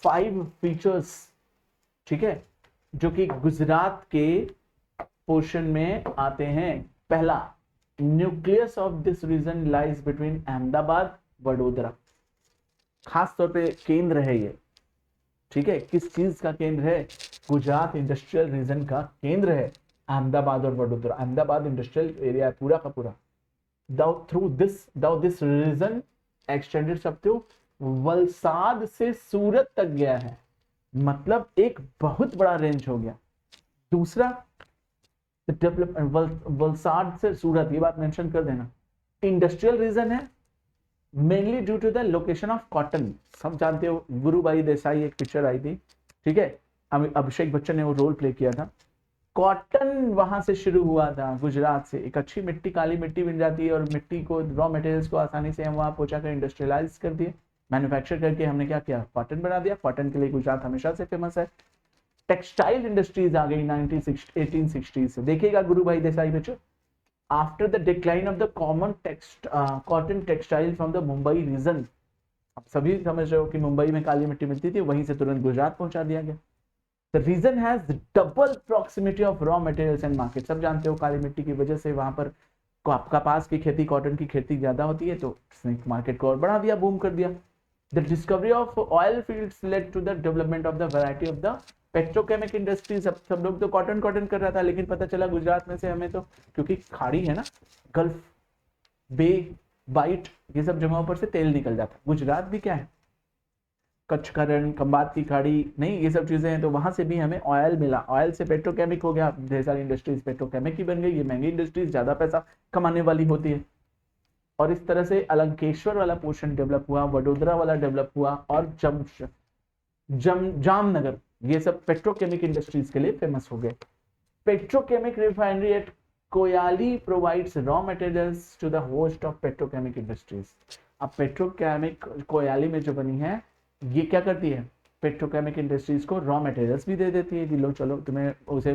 A: 5 फीचर्स, ठीक है, जो कि गुजरात के पोर्शन में आते हैं। पहला, nucleus of this reason lies between Ahmedabad Vadodara. खास तौर पे केंद्र है ये, ठीक है, किस चीज का केंद्र है? गुजरात इंडस्ट्रियल रीजन का केंद्र है अहमदाबाद और वडोदरा। अहमदाबाद इंडस्ट्रियल एरिया है पूरा का पूरा। थ्रू दिस रीजन एक्सटेंडेड सकते वलसाड से सूरत तक गया है, मतलब एक बहुत बड़ा रेंज हो गया। दूसरा, डेवलपमेंट वलसाड से सूरत, ये बात मेंशन कर देना, इंडस्ट्रियल रीजन है, mainly due to the location of cotton. सब जानते हो गुरु भाई देसाई, एक पिक्चर आई थी, ठीक है, अभिषेक बच्चन ने वो रोल प्ले किया था। कॉटन वहां से शुरू हुआ था, गुजरात से। एक अच्छी मिट्टी, काली मिट्टी बन जाती है और मिट्टी को, रॉ मटेरियल्स को आसानी से हम वहां पहुंचा कर इंडस्ट्रियलाइज कर दिए, मैन्युफैक्चर करके हमने क्या किया, कॉटन बना दिया। कॉटन के लिए गुजरात हमेशा से फेमस है। टेक्सटाइल इंडस्ट्रीज आ गई 1860 से। देखिएगा गुरु भाई देसाई बच्चों, after the decline of the common cotton textile from the Mumbai region, आप सभी समझ रहे हो कि मुंबई में काली मिट्टी मिलती थी, वहीं से तुरंत गुजरात पहुंचा दिया गया। The region has double proximity of raw materials and market। सब जानते हो काली मिट्टी की वजह से वहां पर कपास की खेती, कॉटन की खेती ज्यादा होती है, तो इसने मार्केट को और बढ़ा दिया, बूम कर दिया। The discovery of oil fields led to the development of the variety of the petrochemical industries. सब लोग तो कॉटन कॉटन कर रहा था, लेकिन पता चला गुजरात में से हमें तो, क्योंकि खाड़ी है ना, गल्फ, बे, बाइट, ये सब जगहों पर से तेल निकल जाता। गुजरात भी क्या है, कच्छ का रण, खंबात की खाड़ी, नहीं ये सब चीजें हैं, तो वहां से भी हमें ऑयल मिला। ऑयल से पेट्रोकेमिक हो गया, ढेर सारी इंडस्ट्रीज पेट्रोकेमिक की बन गई। ये महंगी इंडस्ट्रीज ज्यादा पैसा कमाने वाली होती है। और इस तरह से अलंकेश्वर वाला पोर्शन डेवलप हुआ, वडोदरा वाला डेवलप हुआ, और जामनगर, ये सब पेट्रोकेमिक इंडस्ट्रीज के लिए फेमस हो गए। Petrochemical refinery at Koyali provides raw materials to the host of petrochemical industries. अब पेट्रोकेमिक कोयाली में जो बनी है, ये क्या करती है, पेट्रोकेमिक इंडस्ट्रीज को रॉ मटेरियल्स भी दे देती है कि लो चलो, तुम्हें उसे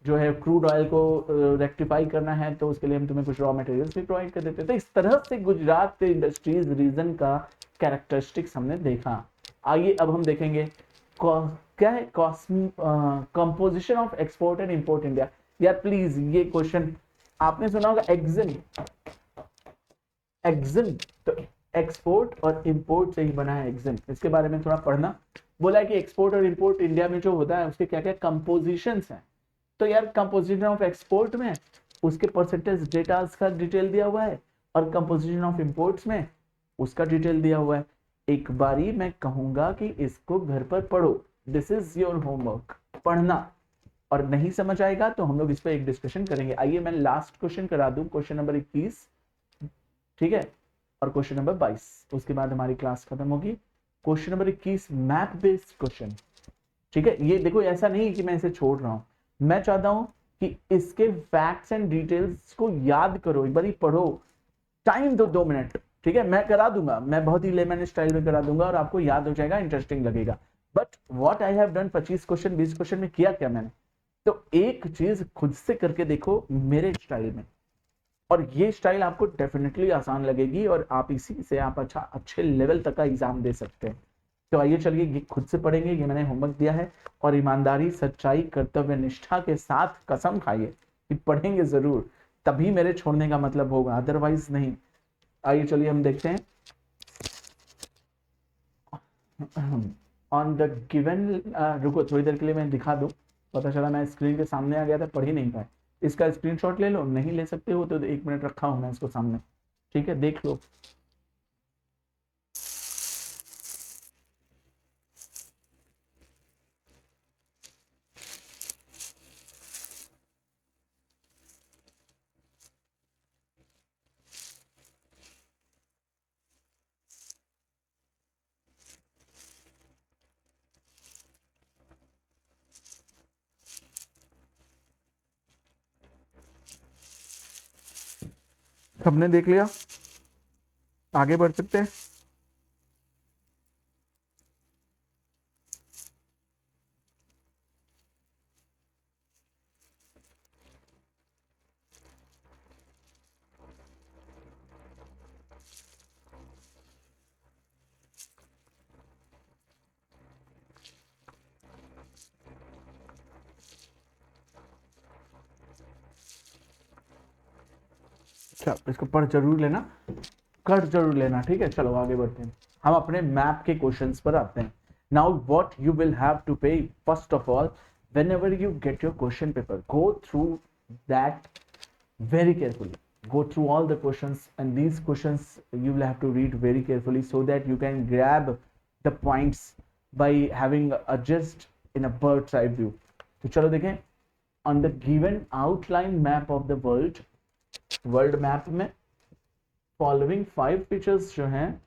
A: जो है क्रूड ऑयल को रेक्टिफाई करना है, तो उसके लिए हम तुम्हें कुछ रॉ मटेरियल्स भी प्रोवाइड कर देते हैं। तो इस तरह से गुजरात के इंडस्ट्रीज रीजन का कैरेक्टरिस्टिक्स हमने देखा। आइए अब हम देखेंगे क्या है composition of export and import India. यार प्लीज, ये क्वेश्चन आपने सुना होगा, एग्जिम, तो एक्सपोर्ट और इंपोर्ट से ही बना है एग्जिम, इसके बारे में थोड़ा पढ़ना। बोला है कि एक्सपोर्ट और इंपोर्ट इंडिया में जो होता है उसके क्या क्या कंपोजिशंस हैं। तो यार कंपोजिशन ऑफ एक्सपोर्ट में उसके परसेंटेज डेटा का डिटेल दिया हुआ है, और कंपोजिशन ऑफ इंपोर्ट्स में उसका डिटेल दिया हुआ है। एक बारी मैं कहूंगा कि इसको घर पर पढ़ो, दिस इज योर होमवर्क, पढ़ना। और नहीं समझ आएगा तो हम लोग इस पर एक डिस्कशन करेंगे। आइए मैं लास्ट क्वेश्चन करा दूं, क्वेश्चन नंबर 21, ठीक है, और क्वेश्चन नंबर 22, उसके बाद हमारी क्लास खत्म होगी। Question number 21 map based question, ठीक है। ये देखो, ऐसा नहीं कि मैं इसे छोड़ रहा हूं, मैं चाहता हूं कि इसके फैक्ट्स एंड डिटेल्स को याद करो, एक बार पढ़ो, टाइम दो 2 मिनट, ठीक है। मैं करा दूंगा, मैं बहुत ही लेमन स्टाइल में करा दूंगा और आपको याद हो जाएगा, इंटरेस्टिंग लगेगा। But what I have done, 25 question 20 question में किया क्या मैंने, तो एक चीज खुद से करके देखो मेरे स्टाइल में, और ये स्टाइल आपको डेफिनेटली आसान लगेगी, और आप इसी से आप अच्छे लेवल तक का एग्जाम दे सकते हैं। तो आइए चलिए, ये खुद से पढ़ेंगे, ये मैंने होमवर्क दिया है, और ईमानदारी, सच्चाई, कर्तव्य निष्ठा के साथ कसम खाइए कि पढ़ेंगे जरूर, तभी मेरे छोड़ने का मतलब होगा, अदरवाइज नहीं। आइए चलिए हम देखते हैं। ऑन द गिवन, रुको थोड़ी देर के लिए मैं दिखा दूं, पता चला मैं स्क्रीन के सामने आ गया था, पढ़ ही नहीं पाए। इसका स्क्रीनशॉट ले लो, नहीं ले सकते हो तो 1 मिनट रखा हूं मैं इसको सामने, ठीक है, देख लो। सबने देख लिया, आगे बढ़ सकते हैं। अच्छा, इसको पढ़ जरूर लेना, कर जरूर लेना, ठीक है। चलो आगे बढ़ते हैं, हम अपने मैप के क्वेश्चंस पर आते हैं। Now what you will have to pay, first of all whenever you get your question paper, go through that very carefully, go through all the questions, and these questions you will have to read very carefully so that you can grab the points by having a just in a bird's eye view. तो चलो देखें, on the given outline map of the world map में फॉलोइंग 5 फीचर्स जो हैं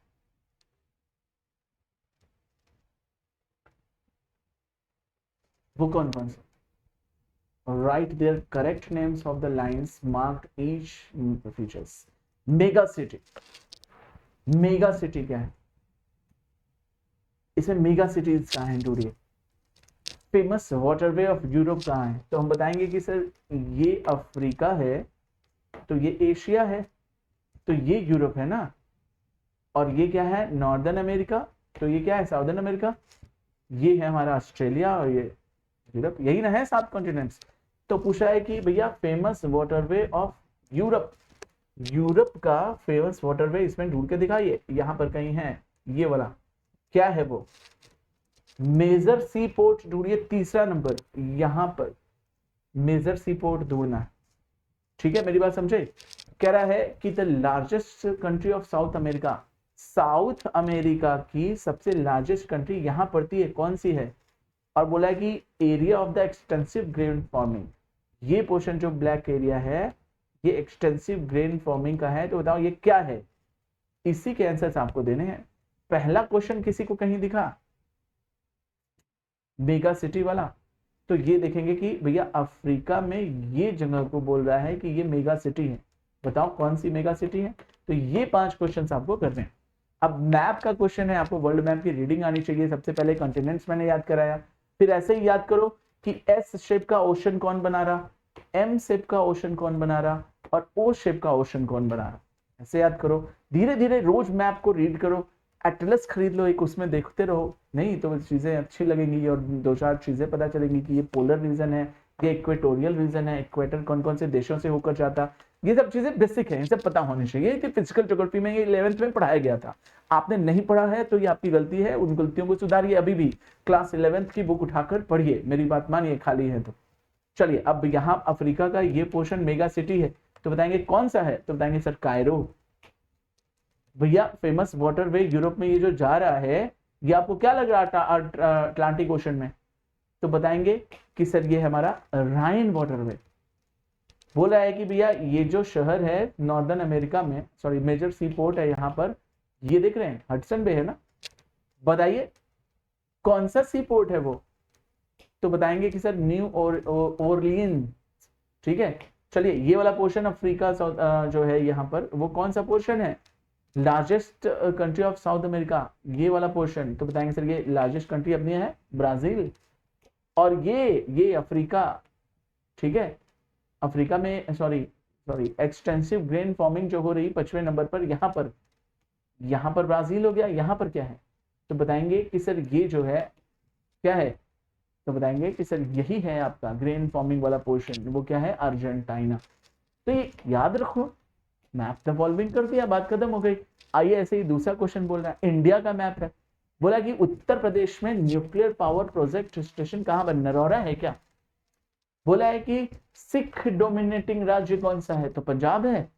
A: वो कौन कौन से, write their correct names of the lines marked each features. Mega city, mega city क्या है, इसमें मेगा सिटीज कहाँ है ढूंढिए। फेमस वाटरवे ऑफ यूरोप कहाँ है, तो हम बताएंगे कि सर ये अफ्रीका है, तो ये एशिया है, तो ये यूरोप है ना, और ये क्या है नॉर्दर्न अमेरिका, तो ये क्या है साउदर्न अमेरिका, ये है हमारा ऑस्ट्रेलिया, और ये यूरोप, यही ना है 7 कॉन्टिनेंट्स। तो पूछा है कि भैया famous waterway of Europe, Europe का फेमस वाटरवे इसमें ढूंढ के दिखाइए, यहां पर कहीं है ये वाला, क्या है वो, मेजर सी पोर्ट ढूंढिए, तीसरा नंबर यहां पर मेजर सी पोर्ट ढूंढना, ठीक है, मेरी बात समझे। कह रहा है कि the largest country of south America, south America की सबसे लार्जेस्ट कंट्री यहां पड़ती है, कौन सी है, और बोला है कि area of the extensive grain forming, ये पोर्शन जो ब्लैक एरिया है ये एक्सटेंसिव ग्रेन फॉर्मिंग का है, तो बताओ ये क्या है, इसी के आंसर्स आपको देने हैं। पहला क्वेश्चन किसी को कहीं दिखा मेगा सिटी वाला, तो ये देखेंगे कि भैया अफ्रीका में ये जगह को बोल रहा है कि ये मेगा सिटी है, बताओ कौन सी मेगा सिटी है। तो ये 5 क्वेश्चंस आपको करने हैं। अब मैप का क्वेश्चन है, आपको वर्ल्ड मैप की रीडिंग आनी चाहिए। सबसे पहले कॉन्टिनेंट्स मैंने याद कराया, फिर ऐसे ही याद करो कि एस शेप का ओशन कौन बना रहा, एम शेप का ओशन कौन बना रहा, और ओ शेप का ओशन कौन बना रहा, ऐसे याद करो। धीरे धीरे रोज मैप को रीड करो, एटलस खरीद लो एक, उसमें देखते रहो, नहीं तो चीजें अच्छी लगेंगी और 2-4 चीजें पता चलेंगी कि ये पोलर रीजन है, ये इक्वेटोरियल रीजन है, इक्वेटर कौन कौन से देशों से होकर जाता, ये सब चीजें बेसिक है, ये सब पता होनी चाहिए कि फिजिकल ज्योग्राफी में ये 11th में पढ़ाया गया था। आपने नहीं पढ़ा है तो ये आपकी गलती है, उन गलतियों को सुधारिए, अभी भी क्लास 11th की बुक उठाकर पढ़िए, मेरी बात मानिए, खाली है तो। चलिए अब यहाँ अफ्रीका का ये पोर्शन मेगा सिटी है, तो बताएंगे कौन सा है, तो बताएंगे सर कायरो। भैया फेमस वाटरवे यूरोप में ये जो जा रहा है, ये आपको क्या लग रहा है अटलांटिक ओशन में, तो बताएंगे कि सर ये हमारा राइन वाटरवे। बोला है कि भैया ये जो शहर है नॉर्दर्न अमेरिका में, सॉरी मेजर सी पोर्ट है यहाँ पर, ये देख रहे हैं हडसन बे है ना, बताइए कौन सा सी पोर्ट है वो, तो बताएंगे कि सर न्यू ओरलियन, ठीक है। चलिए ये वाला पोर्शन अफ्रीका जो है यहाँ पर, वो कौन सा पोर्शन है, largest country of south America, ये वाला पोर्शन, तो बताएंगे सर ये लार्जेस्ट कंट्री अपनी है ब्राजील, और ये अफ्रीका, ठीक है, अफ्रीका में सॉरी एक्सटेंसिव ग्रेन फॉर्मिंग जो हो रही 5वें नंबर पर, यहाँ पर ब्राजील हो गया, यहाँ पर क्या है, तो बताएंगे कि सर ये जो है क्या है, तो बताएंगे कि सर यही है आपका ग्रेन फॉर्मिंग वाला पोर्शन, वो क्या है अर्जेंटीना। तो ये याद रखो, मैप द फॉलोइंग कर दिया, बात खत्म हो गई। आइए ऐसे ही दूसरा क्वेश्चन बोल रहा है, इंडिया का मैप है, बोला कि उत्तर प्रदेश में न्यूक्लियर पावर प्रोजेक्ट स्टेशन कहां पर, नरौरा है क्या। बोला है कि सिख डोमिनेटिंग राज्य कौन सा है, तो पंजाब है।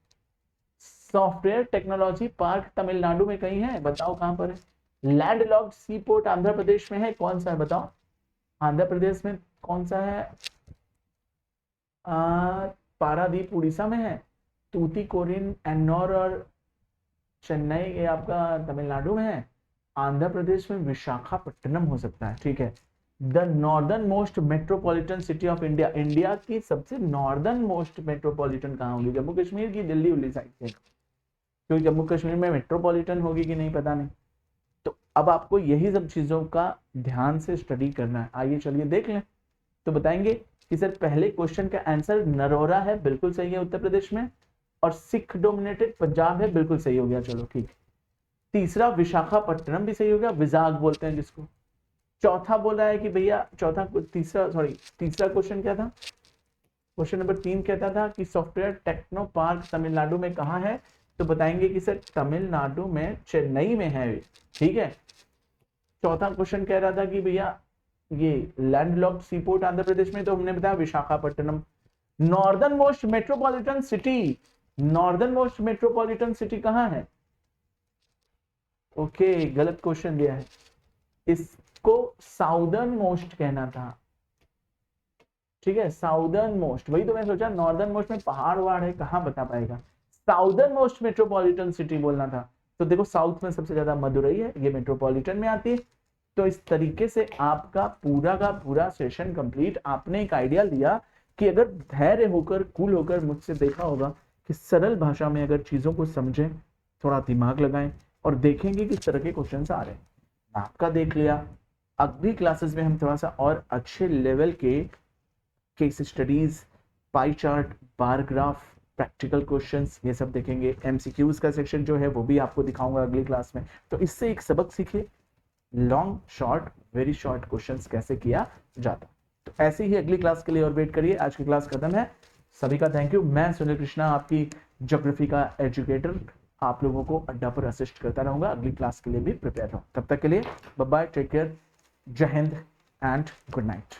A: सॉफ्टवेयर टेक्नोलॉजी पार्क तमिलनाडु में कहीं है, बताओ कहां पर है। लैंडलॉक्ड सी पोर्ट आंध्र प्रदेश में है, कौन सा है बताओ, आंध्र प्रदेश में कौन सा है, पारादीप उड़ीसा में है, तूतीकोरिन एन्नोर और चेन्नई ये आपका तमिलनाडु में है, आंध्र प्रदेश में विशाखापट्टनम हो सकता है, ठीक है। The northern most metropolitan city of India, India की सबसे नॉर्दर्न मोस्ट मेट्रोपॉलिटन कहाँ होगी? जम्मू कश्मीर की दिल्ली उल्ली साइड से, क्योंकि जम्मू कश्मीर में मेट्रोपॉलिटन होगी कि नहीं पता नहीं। तो अब आपको यही सब चीजों का ध्यान से स्टडी करना है। आइए चलिए देख लें। तो बताएंगे कि सर पहले क्वेश्चन का आंसर नरोरा है, बिल्कुल सही है उत्तर प्रदेश में, और सिख डोमिनेटेड पंजाब है, बिल्कुल सही हो गया, चलो ठीक। तीसरा विशाखापट्टनम भी सही हो गया, विजाग बोलते हैं जिसको। चौथा बोला है कि भैया तीसरा क्वेश्चन क्या था? क्वेश्चन नंबर 3 कहता था कि सॉफ्टवेयर टेक्नो पार्क तमिलनाडु में कहाँ है? तो बताएंगे कि सर तमिलनाडु में चेन्नई में है, ठीक है। चौथा क्वेश्चन कह रहा था कि भैया ये लैंडलॉक्ड सीपोर्ट आंध्र प्रदेश में, तो हमने बताया Visakhapatnam. Northern most metropolitan city, northern most metropolitan city कहाँ है? ओके, गलत क्वेश्चन दिया है, इसको साउदर्न मोस्ट कहना था, ठीक है, साउदर्न मोस्ट। वही तो मैं सोचा नॉर्दर्न मोस्ट में पहाड़ वहाड़ है, कहाँ बता पाएगा। साउदर्न मोस्ट मेट्रोपॉलिटन सिटी बोलना था। तो देखो साउथ में सबसे ज्यादा मदुरई है, ये मेट्रोपॉलिटन में आती है। तो इस तरीके से आपका पूरा का पूरा सेशन कंप्लीट। आपने एक आइडिया लिया कि अगर धैर्य होकर कूल होकर मुझसे देखा होगा कि सरल भाषा में अगर चीजों को समझें, थोड़ा दिमाग लगाएं और देखेंगे किस तरह के क्वेश्चन आ रहे हैं। आपका देख लिया। अगली क्लासेस में हम थोड़ा सा और अच्छे लेवल के case studies, pie chart, bar graph, practical questions, ये सब देखेंगे। एमसीक्यूज का सेक्शन जो है वो भी आपको दिखाऊंगा अगली क्लास में। तो इससे एक सबक सीखिए, long short very short questions कैसे किया जाता। तो ऐसे ही अगली क्लास के लिए और वेट करिए। आज की क्लास खत्म है। सभी का थैंक यू। मैं सुनील कृष्णा, आपकी ज्योग्राफी का एजुकेटर, आप लोगों को अड्डा पर असिस्ट करता रहूंगा। अगली क्लास के लिए भी प्रिपेयर रहो। तब तक के लिए बाय बाय, टेक केयर, जय हिंद एंड गुड नाइट।